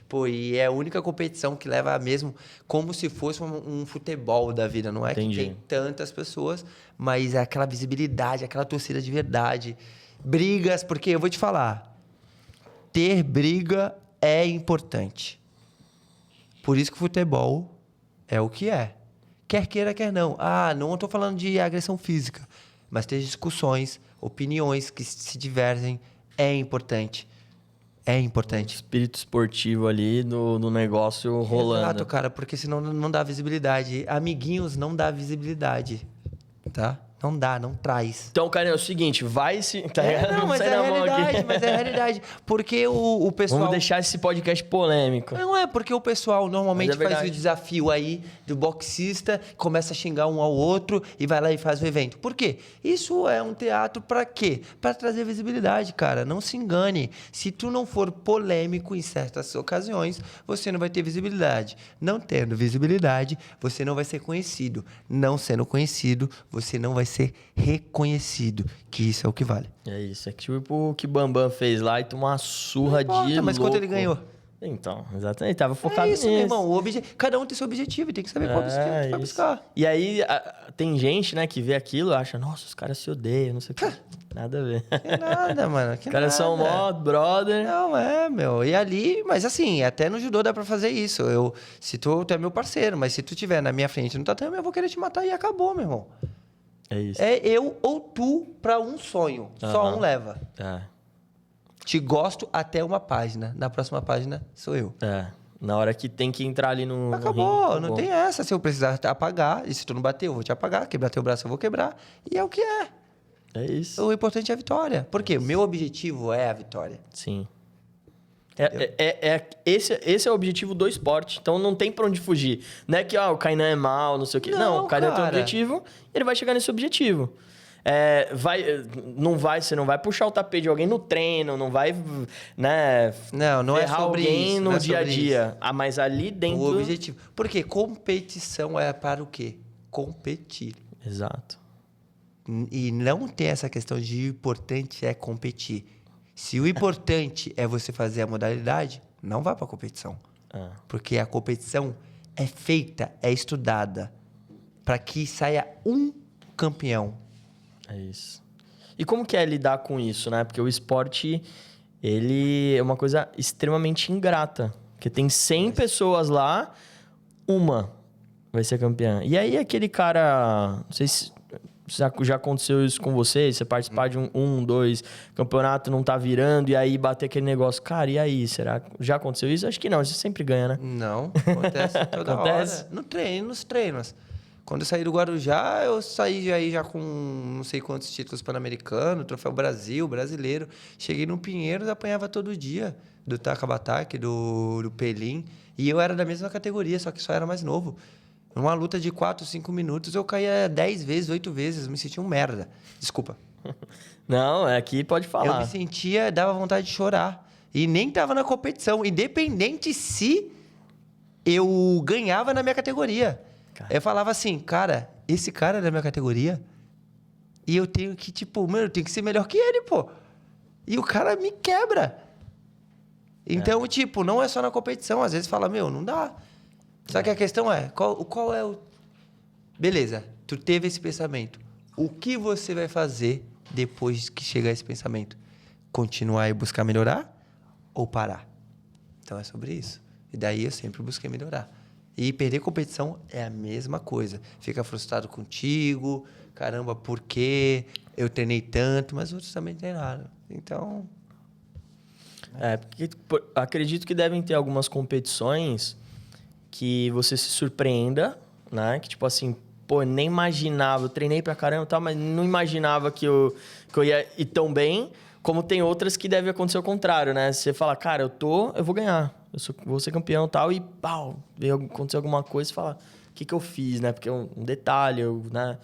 Pô, e é a única competição que leva mesmo como se fosse um futebol da vida. Não é Entendi. que tem tantas pessoas, mas é aquela visibilidade, aquela torcida de verdade. Brigas, porque eu vou te falar, ter briga é importante. Por isso que o futebol é o que é. Quer queira, quer não. Não estou falando de agressão física, mas ter discussões, opiniões que se divergem é importante. É importante. Espírito esportivo ali no negócio rolando. Exato, cara, porque senão não dá visibilidade. Amiguinhos não dá visibilidade, tá? Não dá, não traz. Então, cara, é o seguinte, vai se... Tá mas é a realidade, mas é a realidade. Porque o pessoal... Vamos deixar esse podcast polêmico. Não é, porque o pessoal normalmente faz verdade. o desafio aí do boxista, começa a xingar um ao outro e vai lá e faz o evento. Por quê? Isso é um teatro pra quê? Pra trazer visibilidade, cara. Não se engane. Se tu não for polêmico em certas ocasiões, você não vai ter visibilidade. Não tendo visibilidade, você não vai ser conhecido. Não sendo conhecido, você não vai ser reconhecido, que isso é o que vale. É isso, é tipo o que Bambam fez lá e tomou uma surra de louco. Mas quanto ele ganhou? Então, exatamente, ele tava focado isso, nisso. meu irmão, cada um tem seu objetivo, tem que saber qual objetivo tu vai buscar. E aí, tem gente, né, que vê aquilo e acha, nossa, os caras se odeiam, não sei o que. Nada a ver. Que nada, mano. Os caras são mó brother. Não, meu. E ali, mas assim, até no judô dá pra fazer isso. Se tu é meu parceiro, mas se tu tiver na minha frente no tatame, eu vou querer te matar e acabou, meu irmão. É isso. É eu ou tu pra um sonho. Só um leva. Te gosto até uma página. Na próxima página sou eu. Na hora que tem que entrar ali no Acabou, ringue, não tem essa. Se eu precisar te apagar, e se tu não bater, eu vou te apagar. Quebrar teu braço, eu vou quebrar. E é o que é. É isso. O importante é a vitória. Porque o meu objetivo é a vitória. Sim. Esse é o objetivo do esporte. Então não tem pra onde fugir. Não é que o Kainan é mal, não sei o quê. Não, o Kainan tem um objetivo e ele vai chegar nesse objetivo. Você não vai puxar o tapete de alguém no treino, não vai, né? Não é ferrar sobre alguém isso, no não é dia a sobre dia. isso. Mas ali dentro. O objetivo. Porque competição é para o quê? Competir. Exato. E não tem essa questão de o importante é competir. Se o importante é você fazer a modalidade, não vá para competição. Porque a competição é feita, é estudada para que saia um campeão. É isso. E como que é lidar com isso, né? Porque o esporte, ele é uma coisa extremamente ingrata. Porque tem 100 pessoas lá, uma vai ser campeã. E aí aquele cara... Não sei se já aconteceu isso com você participar de dois campeonato, não tá virando, e aí bater aquele negócio. Cara, e aí? Será que já aconteceu isso? Acho que não, você sempre ganha, né? Não, acontece toda Acontece? hora. No treino, nos treinos. Quando eu saí do Guarujá, eu saí aí já com não sei quantos títulos pan-americano, troféu Brasil, brasileiro. Cheguei no Pinheiros, apanhava todo dia do Takabataque, do Pelim. E eu era da mesma categoria, só que só era mais novo. Numa luta de 4, 5 minutos, eu caía 10 vezes, 8 vezes. Eu me sentia um merda. Desculpa. Não, aqui pode falar. Eu me sentia, dava vontade de chorar. E nem tava na competição, independente se eu ganhava na minha categoria. Eu falava assim, cara, esse cara é da minha categoria e eu tenho que, tipo, mano, eu tenho que ser melhor que ele, pô. E o cara me quebra. Então, tipo, não é só na competição. Às vezes fala, meu, não dá. Só que a questão é, qual é o... Beleza, tu teve esse pensamento. O que você vai fazer depois que chegar esse pensamento? Continuar e buscar melhorar ou parar? Então, é sobre isso. E daí eu sempre busquei melhorar. E perder competição é a mesma coisa. Fica frustrado contigo. Caramba, por quê? Eu treinei tanto, mas outros também treinaram. Então... porque acredito que devem ter algumas competições que você se surpreenda, né? Que tipo assim, pô, nem imaginava. Eu treinei pra caramba e tal, mas não imaginava que eu ia ir tão bem. Como tem outras que deve acontecer o contrário, né? Você fala, cara, eu vou ganhar. Vou ser campeão e tal. E, pau, acontecer alguma coisa e fala, o que eu fiz, né? Porque é um detalhe, né?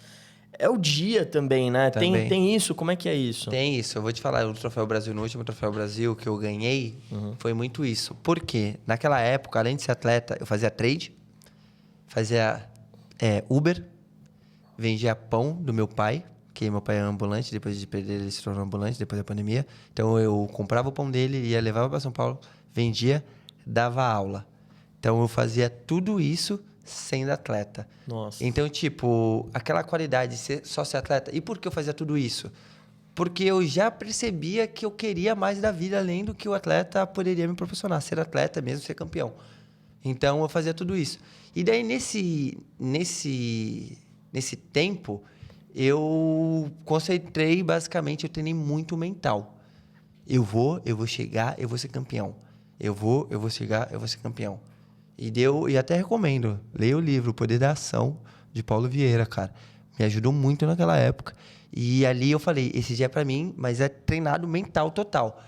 É o dia também, né? Também. Tem isso? Como é que é isso? Tem isso. Eu vou te falar, o Troféu Brasil, no último Troféu Brasil que eu ganhei, foi muito isso. Por quê? Naquela época, além de ser atleta, eu fazia trade, fazia Uber, vendia pão do meu pai, que meu pai é ambulante, depois de perder ele se tornou ambulante, depois da pandemia. Então, eu comprava o pão dele, ia levava para São Paulo, vendia, dava aula. Então, eu fazia tudo isso sendo atleta. Nossa. Então, tipo, aquela qualidade de só ser atleta. E por que eu fazia tudo isso? Porque eu já percebia que eu queria mais da vida, além do que o atleta poderia me proporcionar. Ser atleta mesmo, ser campeão. Então, eu fazia tudo isso. E daí, nesse tempo, eu concentrei, basicamente, eu treinei muito mental. Eu vou chegar, eu vou ser campeão. Eu vou chegar, eu vou ser campeão. E até recomendo, leia o livro O Poder da Ação, de Paulo Vieira, cara. Me ajudou muito naquela época. E ali eu falei, esse dia é pra mim, mas é treinado mental total.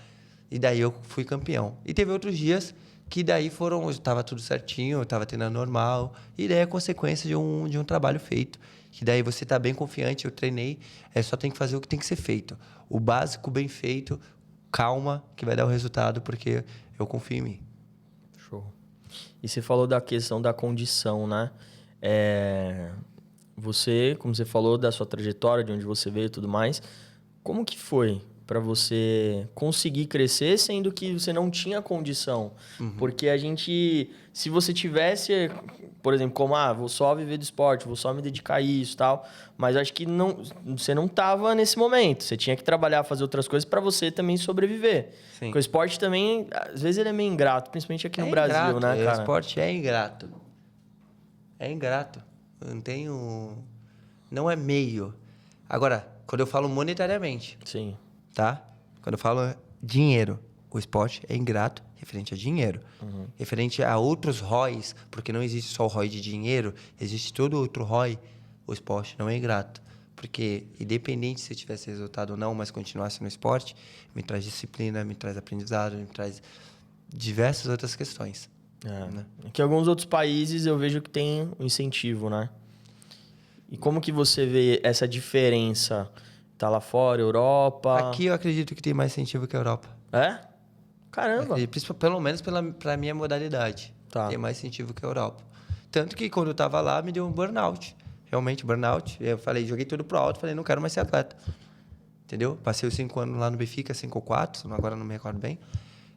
E daí eu fui campeão. E teve outros dias que daí estava tudo certinho, eu estava treinando normal. E daí é consequência de um trabalho feito. Que daí você tá bem confiante, eu treinei, só tem que fazer o que tem que ser feito. O básico bem feito, calma, que vai dar o resultado, porque eu confio em mim. Show. E você falou da questão da condição, né? Você, como você falou, da sua trajetória, de onde você veio e tudo mais, como que foi para você conseguir crescer, sendo que você não tinha condição? Porque a gente, se você tivesse, por exemplo, como, vou só viver do esporte, vou só me dedicar a isso e tal, mas acho que você não estava nesse momento. Você tinha que trabalhar, fazer outras coisas para você também sobreviver. Sim. Porque o esporte também, às vezes, ele é meio ingrato, principalmente aqui no Brasil, ingrato, né, cara? O esporte é ingrato. É ingrato. Eu não tenho... Não é meio. Agora, quando eu falo monetariamente, Sim. tá? Quando eu falo dinheiro, o esporte é ingrato referente a dinheiro. Referente a outros ROIs, porque não existe só o ROI de dinheiro, existe todo outro ROI, o esporte não é ingrato. Porque, independente se eu tivesse resultado ou não, mas continuasse no esporte, me traz disciplina, me traz aprendizado, me traz diversas outras questões. Né? Que alguns outros países eu vejo que tem um incentivo, né? E como que você vê essa diferença? Tá lá fora, Europa? Aqui eu acredito que tem mais incentivo que a Europa. É? Caramba! Pelo menos pra minha modalidade. Tá. Tem mais incentivo que a Europa. Tanto que quando eu tava lá, me deu um burnout. Realmente, burnout. Eu falei, joguei tudo pro alto, falei, não quero mais ser atleta. Entendeu? Passei os 5 anos lá no Benfica, 5 ou 4, agora não me recordo bem.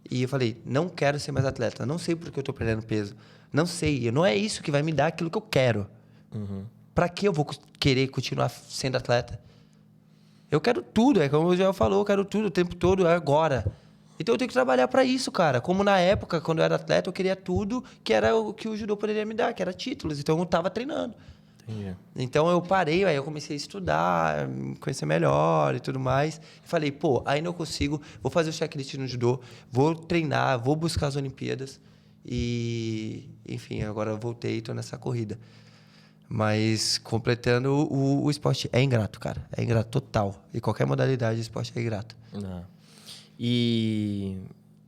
E eu falei, não quero ser mais atleta. Não sei por que eu tô perdendo peso. Não sei. Não é isso que vai me dar aquilo que eu quero. Pra que eu vou querer continuar sendo atleta? Eu quero tudo. É como o Joel falou, eu quero tudo o tempo todo, é agora. Então eu tenho que trabalhar pra isso, cara. Como na época, quando eu era atleta, eu queria tudo que era o que o judô poderia me dar, que era títulos. Então eu tava treinando. Entendi. Então eu parei, aí eu comecei a estudar, me conhecer melhor e tudo mais. Falei, pô, ainda eu consigo, vou fazer o checklist no judô, vou treinar, vou buscar as Olimpíadas. E, enfim, agora eu voltei e tô nessa corrida. Mas completando, o esporte é ingrato, cara. É ingrato total. E qualquer modalidade, o esporte é ingrato. É. E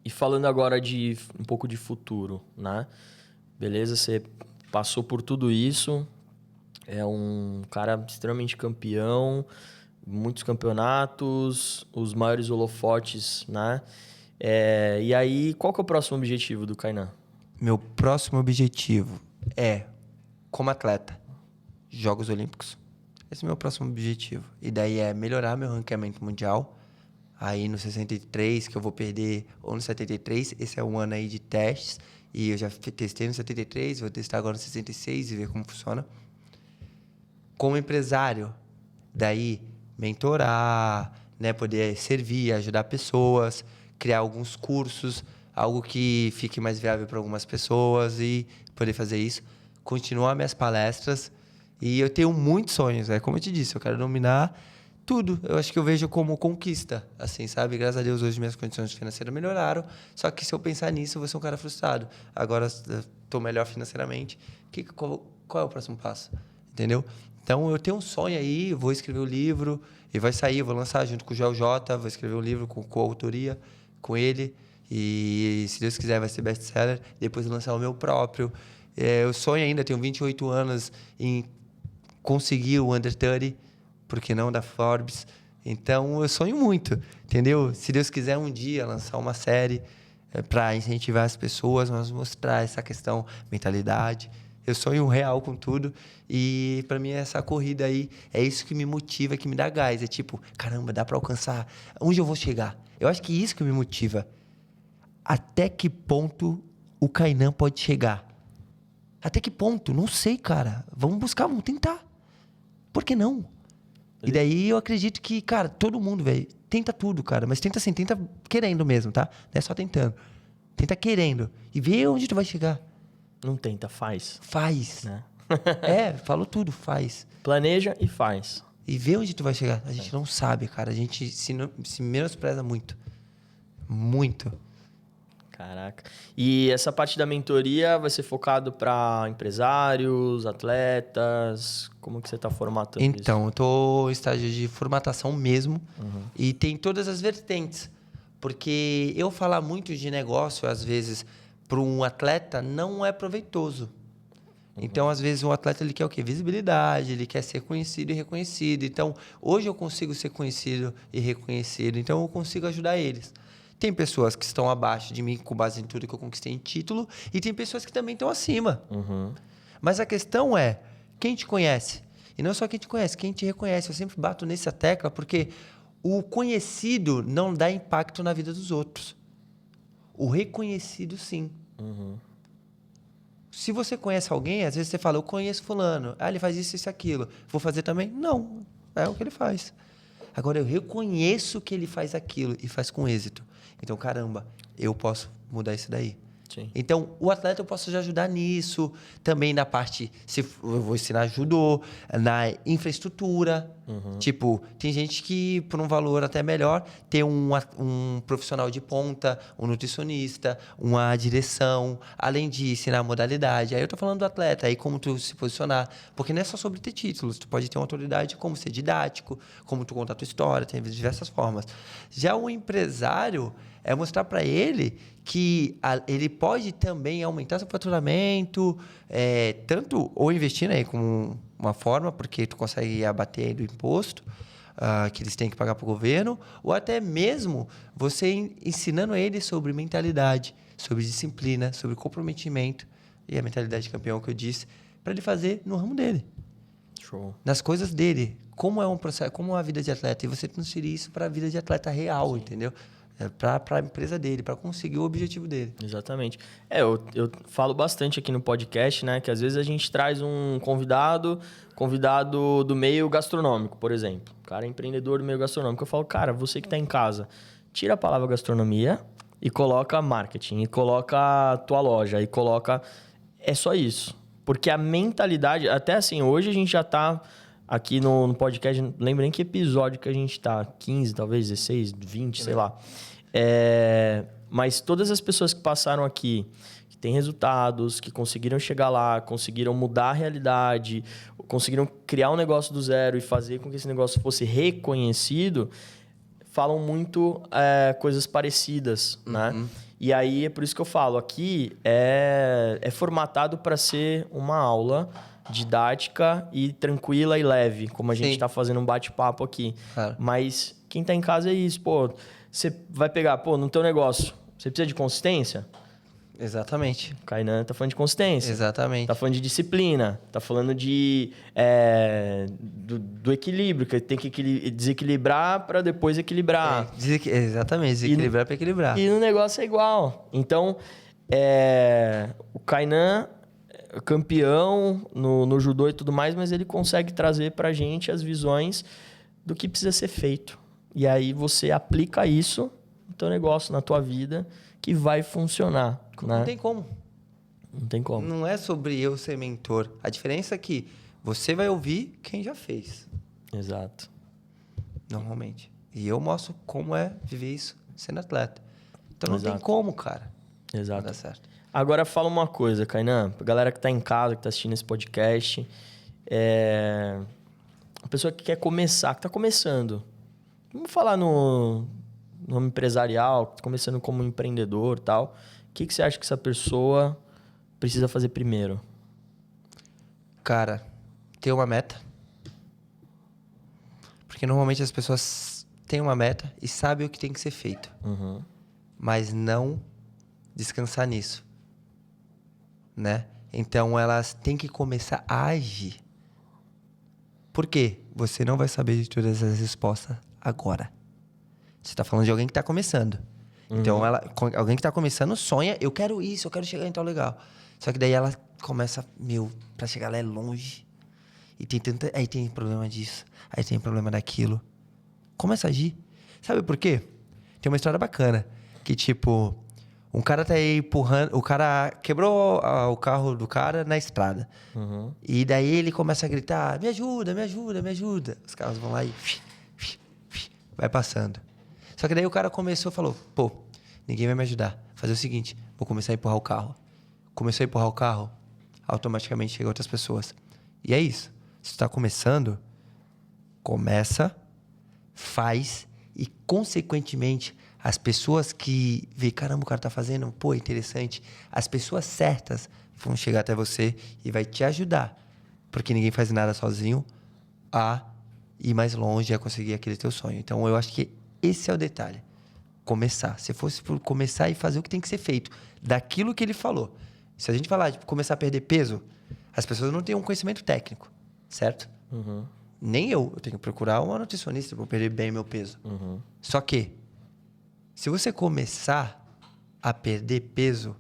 falando agora de um pouco de futuro, né? Beleza, você passou por tudo isso, é um cara extremamente campeão, muitos campeonatos, os maiores holofotes, né? E aí, qual que é o próximo objetivo do Kainan? Meu próximo objetivo é, como atleta, Jogos Olímpicos. Esse é o meu próximo objetivo. E daí é melhorar meu ranqueamento mundial. Aí no 63, que eu vou perder, ou no 73, esse é um ano aí de testes. E eu já testei no 73, vou testar agora no 66 e ver como funciona. Como empresário, daí mentorar, né, poder servir, ajudar pessoas, criar alguns cursos, algo que fique mais viável para algumas pessoas e poder fazer isso. Continuar minhas palestras. E eu tenho muitos sonhos, né? Como eu te disse, eu quero dominar tudo. Eu acho que eu vejo como conquista, assim, sabe? Graças a Deus, hoje minhas condições financeiras melhoraram. Só que se eu pensar nisso, eu vou ser um cara frustrado. Agora, estou melhor financeiramente. Qual é o próximo passo? Entendeu? Então, eu tenho um sonho aí, vou escrever o livro e vai sair, vou lançar junto com o Joel J, vou escrever um livro com coautoria com ele. E, se Deus quiser, vai ser best-seller. Depois lançar o meu próprio. Eu sonho ainda, tenho 28 anos, em conseguir o Under 30, por que não, da Forbes. Então, eu sonho muito, entendeu? Se Deus quiser um dia lançar uma série para incentivar as pessoas, mas mostrar essa questão, mentalidade. Eu sonho real com tudo e para mim essa corrida aí é isso que me motiva, que me dá gás. É tipo, caramba, dá para alcançar. Onde eu vou chegar? Eu acho que isso que me motiva. Até que ponto o Kainan pode chegar? Até que ponto? Não sei, cara. Vamos buscar, vamos tentar. Por que não? E daí eu acredito que, cara, todo mundo, velho, tenta tudo, cara. Mas tenta assim, tenta querendo mesmo, tá? Não é só tentando. Tenta querendo. E vê onde tu vai chegar. Não tenta, faz. Faz. Né? Falou tudo, faz. Planeja e faz. E vê onde tu vai chegar. A gente não sabe, cara. A gente se menospreza muito. Muito. Caraca. E essa parte da mentoria vai ser focado para empresários, atletas? Como que você está formatando isso? Então, eu tô em estágio de formatação mesmo. E tem todas as vertentes. Porque eu falar muito de negócio, às vezes, para um atleta, não é proveitoso. Então, às vezes, o atleta ele quer o quê? Visibilidade, ele quer ser conhecido e reconhecido. Então, hoje eu consigo ser conhecido e reconhecido. Então, eu consigo ajudar eles. Tem pessoas que estão abaixo de mim com base em tudo que eu conquistei em título e tem pessoas que também estão acima. Mas a questão é, quem te conhece? E não só quem te conhece, quem te reconhece. Eu sempre bato nessa tecla porque o conhecido não dá impacto na vida dos outros. O reconhecido, sim. Se você conhece alguém, às vezes você fala, eu conheço fulano. Ah, ele faz isso, isso, aquilo. Vou fazer também? Não, é o que ele faz. Agora, eu reconheço que ele faz aquilo e faz com êxito. Então, caramba, eu posso mudar isso daí. Sim. Então, o atleta eu posso já ajudar nisso. Também na parte, se eu vou ensinar judô, na infraestrutura. Tipo, tem gente que, por um valor até melhor, tem um profissional de ponta, um nutricionista, uma direção, além de ensinar a modalidade. Aí eu tô falando do atleta, aí como tu se posicionar. Porque não é só sobre ter títulos. Tu pode ter uma autoridade como ser didático, como tu contar a tua história, tem diversas formas. Já o empresário é mostrar para ele que ele pode também aumentar seu faturamento, tanto ou investir aí como uma forma, porque tu consegue abater aí do imposto que eles têm que pagar para o governo, ou até mesmo você ensinando ele sobre mentalidade, sobre disciplina, sobre comprometimento e a mentalidade de campeão que eu disse, para ele fazer no ramo dele. Show. Nas coisas dele. Como é um processo, como é a vida de atleta. E você transferir isso para a vida de atleta real, entendeu? É para a empresa dele, para conseguir o objetivo dele. Exatamente. Eu falo bastante aqui no podcast, né? Que às vezes a gente traz um convidado do meio gastronômico, por exemplo. O cara é empreendedor do meio gastronômico. Eu falo, cara, você que está em casa, tira a palavra gastronomia e coloca marketing, e coloca a tua loja, e coloca... É só isso. Porque a mentalidade... Até assim, hoje a gente já está aqui no podcast... Lembrem que episódio que a gente está? 15, talvez, 16, 20, sei lá. Mas todas as pessoas que passaram aqui, que têm resultados, que conseguiram chegar lá, conseguiram mudar a realidade, conseguiram criar um negócio do zero e fazer com que esse negócio fosse reconhecido, falam muito coisas parecidas, né? E aí é por isso que eu falo, aqui é formatado para ser uma aula didática e tranquila e leve, como a gente está fazendo um bate-papo aqui. Claro. Mas quem está em casa é isso, pô. Você vai pegar, no teu negócio, você precisa de consistência? Exatamente. O Kainan tá falando de consistência. Exatamente. Tá falando de disciplina. Tá falando do equilíbrio, que tem que desequilibrar para depois equilibrar. Exatamente, desequilibrar para equilibrar. E no negócio é igual. Então, o Kainan é campeão no judô e tudo mais, mas ele consegue trazer pra gente as visões do que precisa ser feito. E aí você aplica isso no teu negócio, na tua vida, que vai funcionar. Né? Não tem como. Não tem como. Não é sobre eu ser mentor. A diferença é que você vai ouvir quem já fez. Exato. Normalmente. E eu mostro como é viver isso sendo atleta. Então não tem como, cara. Exato. Não dá certo. Agora fala uma coisa, Kainan. Pra galera que tá em casa, que tá assistindo esse podcast. A pessoa que quer começar, que tá começando. Vamos falar no ramo empresarial, que tá começando como empreendedor e tal. O que você acha que essa pessoa precisa fazer primeiro? Cara, ter uma meta. Porque normalmente as pessoas têm uma meta e sabem o que tem que ser feito. Uhum. Mas não descansar nisso. Né? Então elas têm que começar a agir. Por quê? Você não vai saber de todas as respostas agora. Você está falando de alguém que está começando. Uhum. Então, alguém que está começando sonha, eu quero isso, eu quero chegar em tal legal. Só que daí ela começa, para chegar lá é longe. E aí tem problema disso, aí tem problema daquilo. Começa a agir. Sabe por quê? Tem uma história bacana, que tipo, um cara tá aí empurrando, o cara quebrou o carro do cara na estrada. Uhum. E daí ele começa a gritar, me ajuda, me ajuda, me ajuda. Os carros vão lá e vai passando. Só que daí o cara falou, ninguém vai me ajudar. Vou fazer o seguinte, vou começar a empurrar o carro. Começou a empurrar o carro, automaticamente chegam outras pessoas. E é isso. Se você está começando, começa, faz e, consequentemente, as pessoas que veem, caramba, o cara tá fazendo, interessante. As pessoas certas vão chegar até você e vai te ajudar. Porque ninguém faz nada sozinho a ir mais longe, a conseguir aquele teu sonho. Então, eu acho que esse é o detalhe. Começar. Se fosse por começar e fazer o que tem que ser feito, daquilo que ele falou. Se a gente falar de começar a perder peso, as pessoas não têm um conhecimento técnico, certo? Uhum. Nem eu tenho que procurar uma nutricionista para perder bem meu peso. Uhum. Só que, se você começar a perder peso,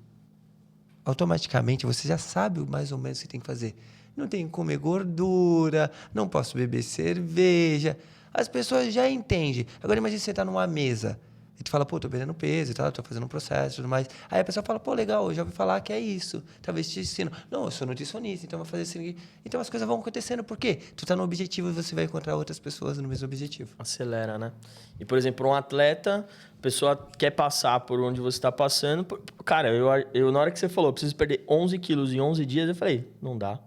automaticamente você já sabe mais ou menos o que tem que fazer. Não tem que comer gordura, não posso beber cerveja. As pessoas já entendem. Agora imagine você tá numa mesa e tu fala, tô perdendo peso e tal, tô fazendo um processo e tudo mais. Aí a pessoa fala, legal, eu já ouvi falar que é isso. Talvez te ensino. Não, eu sou nutricionista, então vou fazer assim. Então as coisas vão acontecendo. Por quê? Tu tá no objetivo e você vai encontrar outras pessoas no mesmo objetivo. Acelera, né? E, por exemplo, um atleta, a pessoa quer passar por onde você tá passando. Cara, eu na hora que você falou, preciso perder 11 quilos em 11 dias, eu falei, não dá.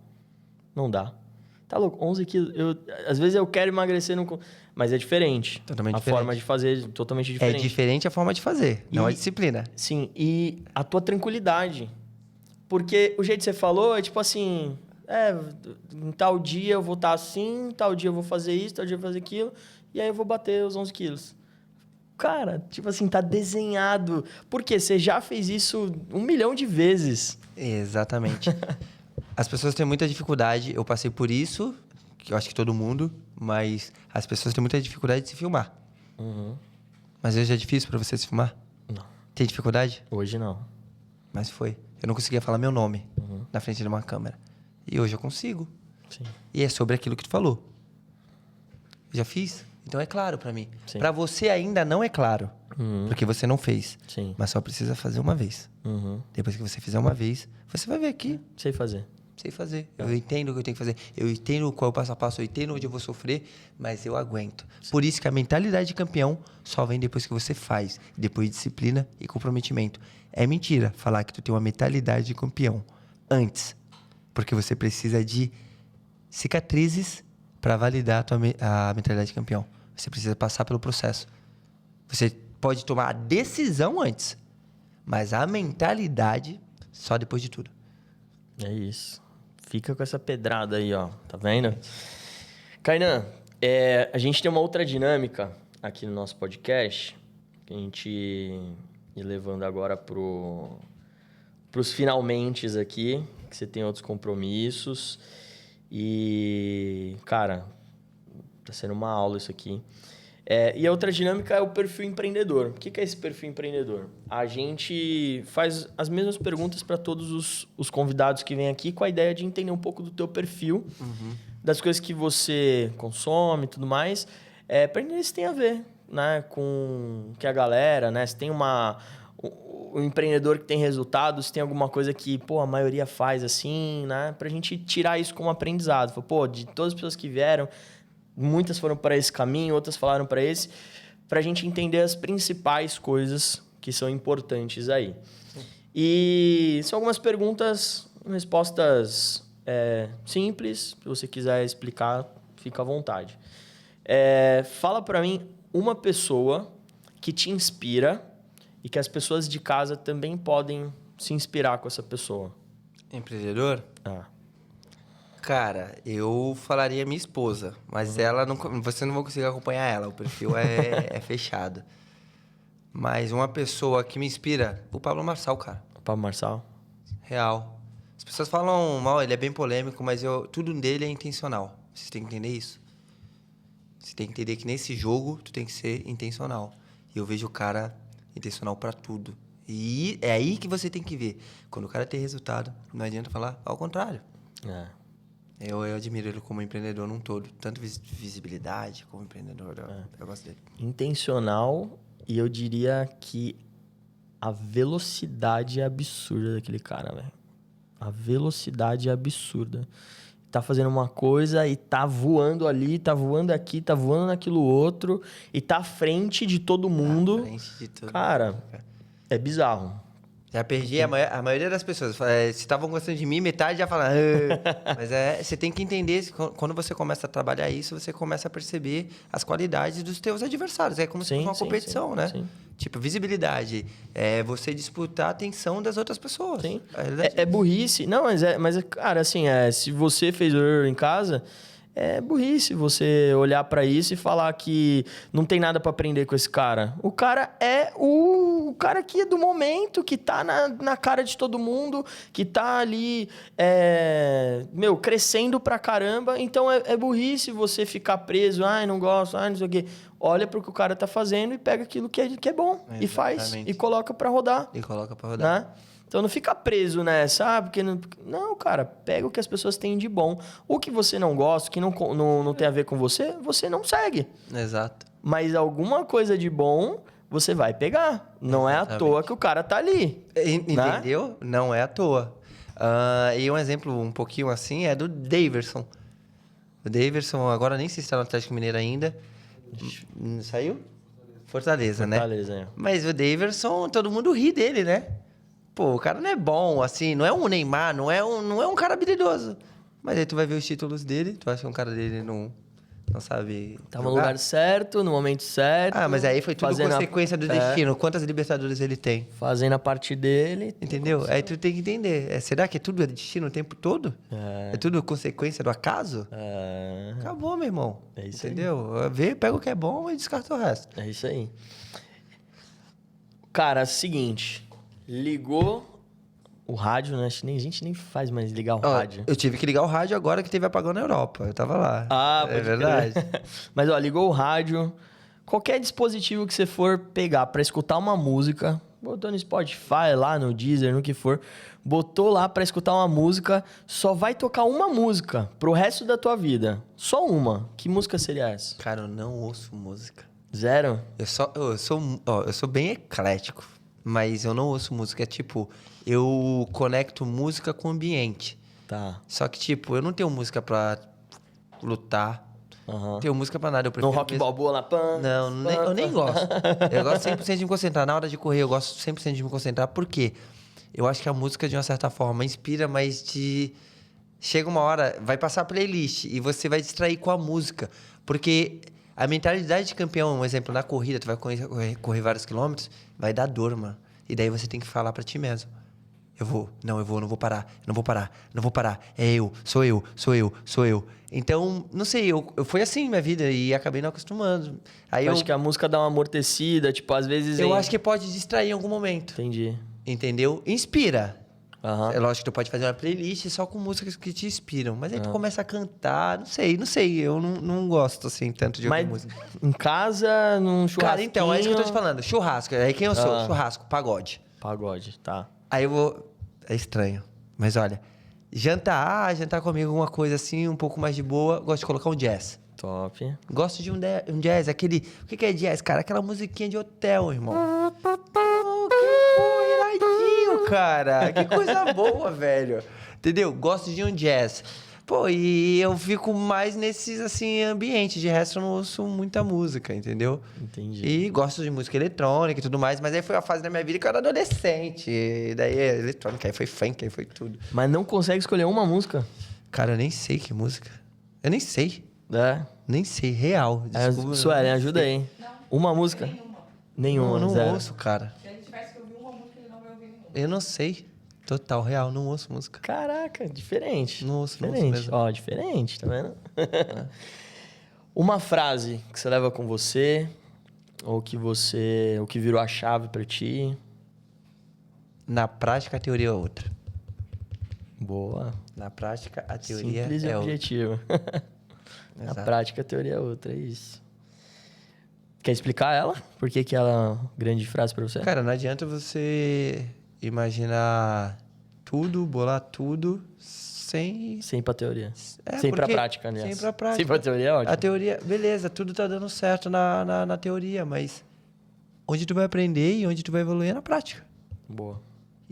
Não dá. Tá louco? 11 quilos. Às vezes eu quero emagrecer, mas é diferente. Totalmente a diferente. Forma de fazer é totalmente diferente. É diferente a forma de fazer, não a disciplina. Sim, e a tua tranquilidade. Porque o jeito que você falou é tipo assim... em tal dia eu vou estar assim, tal dia eu vou fazer isso, tal dia eu vou fazer aquilo, e aí eu vou bater os 11 quilos. Cara, tipo assim, tá desenhado. Por quê? Você já fez isso 1 milhão de vezes. Exatamente. As pessoas têm muita dificuldade, eu passei por isso, que eu acho que todo mundo, mas as pessoas têm muita dificuldade de se filmar. Uhum. Mas hoje é difícil pra você se filmar? Não. Tem dificuldade? Hoje não. Mas foi. Eu não conseguia falar meu nome na frente de uma câmera. E hoje eu consigo. Sim. E é sobre aquilo que tu falou. Já fiz? Então é claro pra mim. Sim. Pra você ainda não é claro. Porque você não fez. Sim. Mas só precisa fazer uma vez. Depois que você fizer uma vez, você vai ver aqui. Sei fazer. Sei fazer. Eu entendo o que eu tenho que fazer. Eu entendo qual é o passo a passo. Eu entendo onde eu vou sofrer. Mas eu aguento. Por isso que a mentalidade de campeão só vem depois que você faz. Depois de disciplina e comprometimento. É mentira falar que tu tem uma mentalidade de campeão antes. Porque você precisa de cicatrizes para validar a mentalidade de campeão. Você precisa passar pelo processo. Você pode tomar a decisão antes, mas a mentalidade só depois de tudo. É isso. Fica com essa pedrada aí, ó. Tá vendo? Kainan, a gente tem uma outra dinâmica aqui no nosso podcast, que a gente ir levando agora pros finalmentes aqui, que você tem outros compromissos. E, cara, tá sendo uma aula isso aqui. E a outra dinâmica é o perfil empreendedor. O que é esse perfil empreendedor? A gente faz as mesmas perguntas para todos os convidados que vêm aqui com a ideia de entender um pouco do teu perfil, das coisas que você consome e tudo mais, para entender se tem a ver, né, com que a galera, né, se tem um empreendedor que tem resultados, se tem alguma coisa que, a maioria faz assim, né, pra gente tirar isso como aprendizado. De todas as pessoas que vieram, muitas foram para esse caminho, outras falaram para esse, para a gente entender as principais coisas que são importantes aí. E são algumas perguntas, respostas simples. Se você quiser explicar, fica à vontade. Fala para mim uma pessoa que te inspira e que as pessoas de casa também podem se inspirar com essa pessoa. Empreendedor? Cara, eu falaria minha esposa, mas ela não, você não vai conseguir acompanhar ela, o perfil é fechado. Mas uma pessoa que me inspira, o Pablo Marçal, cara. O Pablo Marçal? Real. As pessoas falam mal, ele é bem polêmico, mas tudo dele é intencional. Você tem que entender isso. Você tem que entender que nesse jogo, tu tem que ser intencional. E eu vejo o cara intencional pra tudo. E é aí que você tem que ver. Quando o cara tem resultado, não adianta falar ao contrário. Eu admiro ele como empreendedor num todo. Tanto visibilidade como empreendedor. Eu gosto dele. Intencional, e eu diria que a velocidade é absurda daquele cara, velho. A velocidade é absurda. Tá fazendo uma coisa e tá voando ali, tá voando aqui, tá voando naquilo outro. E tá à frente de todo mundo. À frente de todo cara, mundo. É bizarro. Já perdi a maioria das pessoas. Se estavam gostando de mim, metade já fala. Mas você tem que entender, quando você começa a trabalhar isso, você começa a perceber as qualidades dos teus adversários. É como se fosse uma competição, né? Sim. Tipo, visibilidade. Você disputar a atenção das outras pessoas. Sim. É burrice. Não, mas cara, assim, se você fez erro em casa, é burrice você olhar pra isso e falar que não tem nada pra aprender com esse cara. O cara é o cara que é do momento, que tá na cara de todo mundo, que tá ali, crescendo pra caramba. Então, é burrice você ficar preso. Não gosto, não sei o quê. Olha pro que o cara tá fazendo e pega aquilo que é bom. Exatamente. E faz. E coloca pra rodar. Né? Então, não fica preso nessa, porque não, cara, pega o que as pessoas têm de bom. O que você não gosta, que não tem a ver com você, você não segue. Exato. Mas alguma coisa de bom, você vai pegar. Não Exatamente. É à toa que o cara tá ali. Entendeu? Né? Não é à toa. E um exemplo um pouquinho assim é do Daverson. O Daverson, agora nem sei se está no Atlético Mineiro ainda. Saiu? Fortaleza, né? Mas o Daverson, todo mundo ri dele, né? Pô, o cara não é bom, assim, não é um Neymar, não é um cara habilidoso. Mas aí tu vai ver os títulos dele, tu acha que um cara dele não sabe Tava no lugar certo, no momento certo. Mas aí foi tudo consequência do destino. Quantas Libertadores ele tem? Fazendo a parte dele. Entendeu? Aí tu tem que entender. Será que tudo é destino o tempo todo? É tudo consequência do acaso? Acabou, meu irmão. É isso entendeu? Aí. Pega o que é bom e descarta o resto. É isso aí. Cara, seguinte... Ligou o rádio, né? A gente nem faz mais ligar o rádio. Eu tive que ligar o rádio agora que teve apagão na Europa. Eu tava lá. Pode verdade. Mas, ligou o rádio, qualquer dispositivo que você for pegar pra escutar uma música, botou no Spotify, lá no Deezer, no que for, botou lá pra escutar uma música, só vai tocar uma música pro resto da tua vida. Só uma. Que música seria essa? Cara, eu não ouço música. Zero? Eu sou bem eclético, mas eu não ouço música. É tipo, eu conecto música com o ambiente. Tá. Só que, tipo, eu não tenho música pra lutar. Não tenho música pra nada. Eu No prefiro rock mesmo... balboa lá, pã. Não, eu nem gosto. Eu gosto 100% de me concentrar. Na hora de correr, eu gosto 100% de me concentrar. Por quê? Eu acho que a música, de uma certa forma, inspira, mas te... Chega uma hora, vai passar a playlist e você vai distrair com a música. Porque a mentalidade de campeão, um exemplo, na corrida, tu vai correr vários quilômetros, vai dar dor, mano. E daí você tem que falar pra ti mesmo. Eu vou, não vou parar, não vou parar. É eu, sou eu. Então, não sei, eu fui assim minha vida e acabei não acostumando. Aí Eu acho que a música dá uma amortecida, tipo, às vezes... eu acho que pode distrair em algum momento. Entendi. Entendeu? Inspira. Aham. É lógico que tu pode fazer uma playlist só com músicas que te inspiram. Mas aí tu começa a cantar, não sei. Eu não gosto, assim, tanto de ouvir Mas música. em casa, num churrasquinho... Cara, então, é isso que eu tô te falando. Churrasco. Aí quem eu sou? Churrasco, pagode. Pagode, tá. Aí eu vou... É estranho. Mas olha, jantar comigo alguma coisa assim, um pouco mais de boa. Gosto de colocar um jazz. Top. Gosto de um jazz, aquele... O que é jazz, cara? Aquela musiquinha de hotel, irmão. Oh, que iradinho, cara. Que coisa boa, velho. Entendeu? Gosto de um jazz. Pô, e eu fico mais nesses, assim, ambientes. De resto, eu não ouço muita música, entendeu? Entendi. E gosto de música eletrônica e tudo mais. Mas aí foi a fase da minha vida que eu era adolescente. E daí é eletrônica, aí foi funk, aí foi tudo. Mas não consegue escolher uma música? Cara, eu nem sei que música. Eu nem sei. É. Nem sei, real. Desculpa. Suelen, ajuda aí. Uma música? Nenhuma, Não zero. ouço, cara. Se ele tivesse que ouvir uma música, ele não vai ouvir nenhuma. Eu não sei. Total, real, não ouço música. Caraca, diferente. Não ouço diferente. mesmo. Ó, diferente, tá vendo? Uma frase que você leva com você, ou que virou a chave pra ti. Na prática, a teoria é outra. Boa. Na prática, a teoria Simples e é outra. objetivo. Na Exato. prática, a teoria é outra, é isso. Quer explicar ela? Por que ela é uma grande frase pra você? Cara, não adianta você imaginar tudo, bolar tudo, sem... Sem pra teoria. É, sem pra porque- prática, aliás. sem pra prática. Sem pra teoria é ótimo. A teoria, beleza, tudo tá dando certo na teoria, mas onde tu vai aprender e onde tu vai evoluir é na prática. Boa.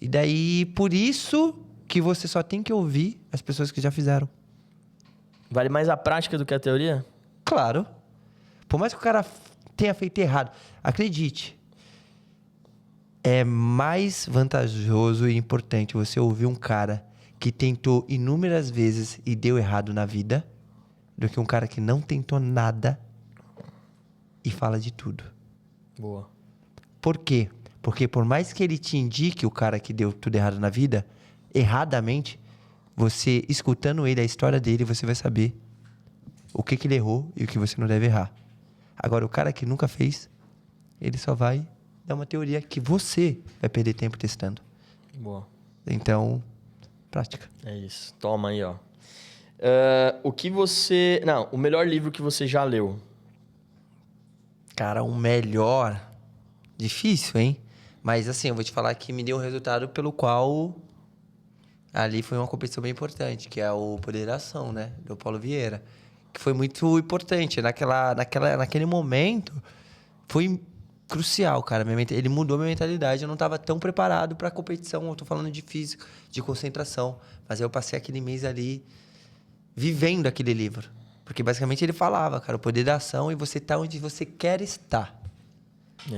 E daí, por isso que você só tem que ouvir as pessoas que já fizeram. Vale mais a prática do que a teoria? Claro. Por mais que o cara tenha feito errado, acredite. É mais vantajoso e importante você ouvir um cara que tentou inúmeras vezes e deu errado na vida do que um cara que não tentou nada e fala de tudo. Boa. Por quê? Porque por mais que ele te indique o cara que deu tudo errado na vida, erradamente, você, escutando ele, a história dele, você vai saber o que ele errou e o que você não deve errar. Agora, o cara que nunca fez, ele só vai dar uma teoria que você vai perder tempo testando. Boa. Então, prática. É isso. Toma aí, ó. O que você... Não, o melhor livro que você já leu. Cara, o melhor... Difícil, hein? Mas assim, eu vou te falar que me deu um resultado pelo qual... Ali foi uma competição bem importante, que é o Poder da Ação, né? Do Paulo Vieira. Que foi muito importante. Naquele momento, foi crucial, cara. Ele mudou minha mentalidade. Eu não estava tão preparado para a competição. Eu tô falando de físico, de concentração. Mas aí eu passei aquele mês ali vivendo aquele livro. Porque basicamente ele falava, cara, o poder da ação e você tá onde você quer estar.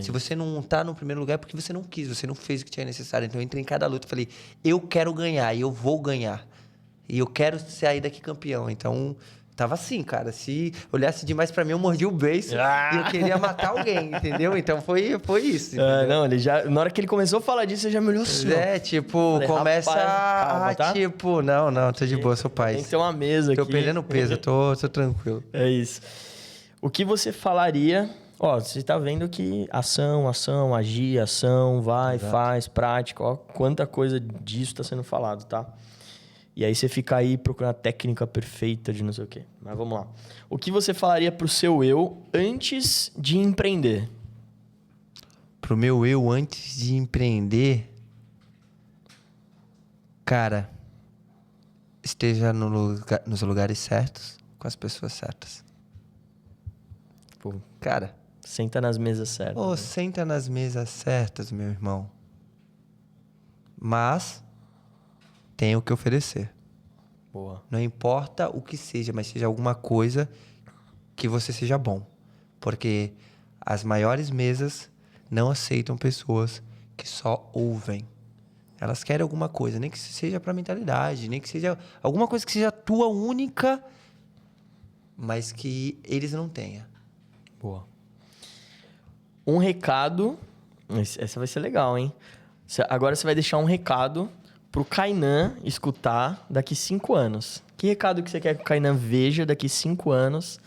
Se você não tá no primeiro lugar é porque você não quis, você não fez o que tinha necessário. Então eu entrei em cada luta e falei, eu quero ganhar e eu vou ganhar. E eu quero sair daqui campeão. Então, tava assim, cara. Se olhasse demais pra mim, eu mordi o beiço e eu queria matar alguém, entendeu? Então foi isso. Não, ele já... Na hora que ele começou a falar disso, você já me olhou assim, ó. É, tipo, Falei, começa rapaz, calma, tá? tipo, não, tô de boa, sou pai. Tem que ter uma mesa Tô aqui. perdendo peso, tô tranquilo. É isso. O que você falaria... Ó, você tá vendo que ação, agir, ação, vai, faz, prática. Ó, quanta coisa disso tá sendo falado, tá? E aí você fica aí procurando a técnica perfeita de não sei o quê. Mas vamos lá. O que você falaria pro seu eu antes de empreender? Pro meu eu antes de empreender, cara, esteja nos lugares certos, com as pessoas certas. Pô, Cara, senta nas mesas certas. ô, senta nas mesas certas, meu irmão. Mas tem o que oferecer. Boa. Não importa o que seja, mas seja alguma coisa que você seja bom. Porque as maiores mesas não aceitam pessoas que só ouvem. Elas querem alguma coisa, nem que seja para mentalidade, nem que seja alguma coisa que seja tua única, mas que eles não tenham. Boa. Um recado. Essa vai ser legal, hein? Agora você vai deixar um recado pro Kainan escutar daqui 5 anos. Que recado que você quer que o Kainan veja daqui 5 anos?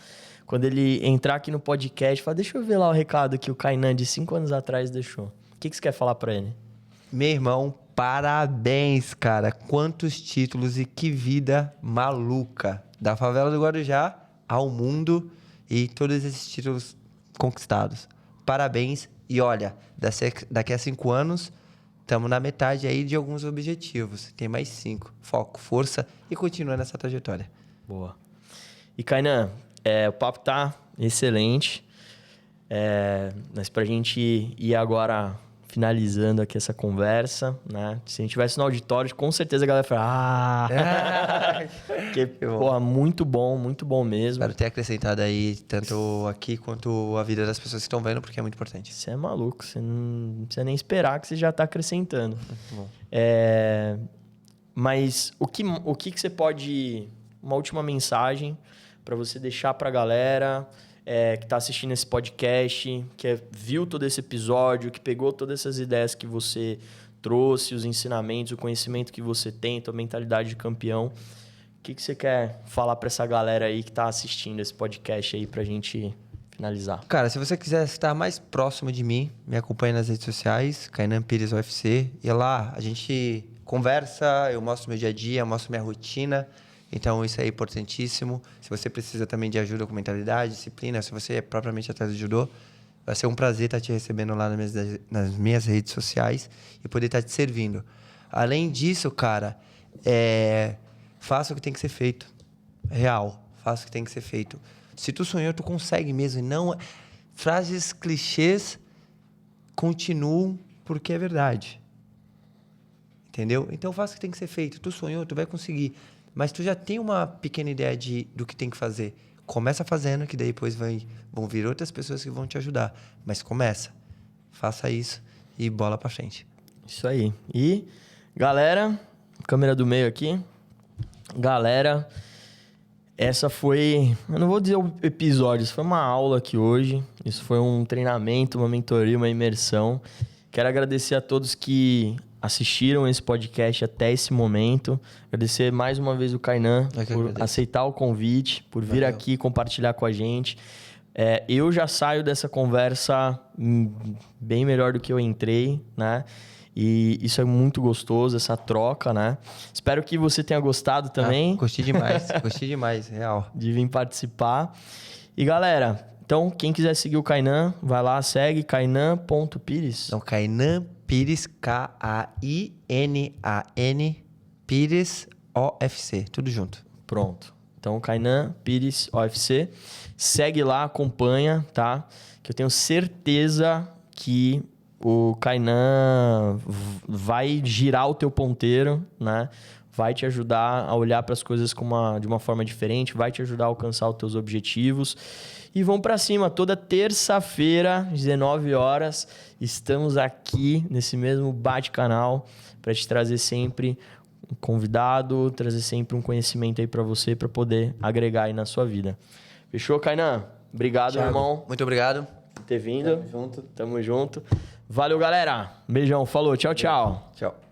Quando ele entrar aqui no podcast, fala, deixa eu ver lá o recado que o Kainan de 5 anos atrás deixou. O que você quer falar pra ele? Meu irmão, parabéns, cara. Quantos títulos e que vida maluca. Da favela do Guarujá ao mundo e todos esses títulos conquistados. Parabéns. E olha, daqui a 5 anos, estamos na metade aí de alguns objetivos. Tem mais 5. Foco, força e continua nessa trajetória. Boa. E Kainan, o papo tá excelente. Mas pra gente ir agora finalizando aqui essa conversa, né? Se a gente tivesse no auditório, com certeza a galera ia falar, porque, porra, muito bom mesmo. Espero ter acrescentado aí, tanto aqui quanto a vida das pessoas que estão vendo, porque é muito importante. Você é maluco, você não precisa nem esperar que você já tá acrescentando. Bom. Mas o que você pode... Uma última mensagem para você deixar pra galera que tá assistindo esse podcast, que viu todo esse episódio, que pegou todas essas ideias que você trouxe, os ensinamentos, o conhecimento que você tem, tua mentalidade de campeão. O que você quer falar para essa galera aí que tá assistindo esse podcast aí pra gente finalizar? Cara, se você quiser estar mais próximo de mim, me acompanhe nas redes sociais, Kainan Pires UFC. E lá a gente conversa, eu mostro meu dia a dia, mostro minha rotina. Então, isso é importantíssimo. Se você precisa também de ajuda com mentalidade, disciplina, se você é propriamente atleta de judô, vai ser um prazer estar te recebendo lá nas minhas redes sociais e poder estar te servindo. Além disso, cara, faça o que tem que ser feito. Real. Faça o que tem que ser feito. Se tu sonhou, tu consegue mesmo. E não... Frases clichês continuam porque é verdade. Entendeu? Então, faça o que tem que ser feito. Tu sonhou, tu vai conseguir. Mas tu já tem uma pequena ideia do que tem que fazer. Começa fazendo, que daí depois vão vir outras pessoas que vão te ajudar. Mas começa. Faça isso e bola pra frente. Isso aí. E, galera, câmera do meio aqui. Galera, essa foi... Eu não vou dizer o episódio, isso foi uma aula aqui hoje. Isso foi um treinamento, uma mentoria, uma imersão. Quero agradecer a todos que assistiram esse podcast até esse momento. Agradecer mais uma vez o Kainan por aceitar o convite, por vir aqui compartilhar com a gente. Eu já saio dessa conversa bem melhor do que eu entrei, né? E isso é muito gostoso, essa troca, né? Espero que você tenha gostado também. Gostei demais, real. De vir participar. E galera, então quem quiser seguir o Kainan, vai lá, segue kainan.pires. Então, Kainan Pires, K-A-I-N-A-N, Pires OFC, tudo junto. Pronto. Então, Kainan Pires OFC. Segue lá, acompanha, tá? Que eu tenho certeza que o Kainan vai girar o teu ponteiro, né? Vai te ajudar a olhar para as coisas de uma forma diferente, vai te ajudar a alcançar os teus objetivos. E vão para cima, toda terça-feira, 19 horas, estamos aqui nesse mesmo bate-canal para te trazer sempre um convidado, trazer sempre um conhecimento aí para você, para poder agregar aí na sua vida. Fechou, Kainan? Obrigado, Thiago, irmão. muito obrigado. Por ter vindo. Tamo junto. Valeu, galera. Beijão. Falou. Tchau, tchau. Tchau.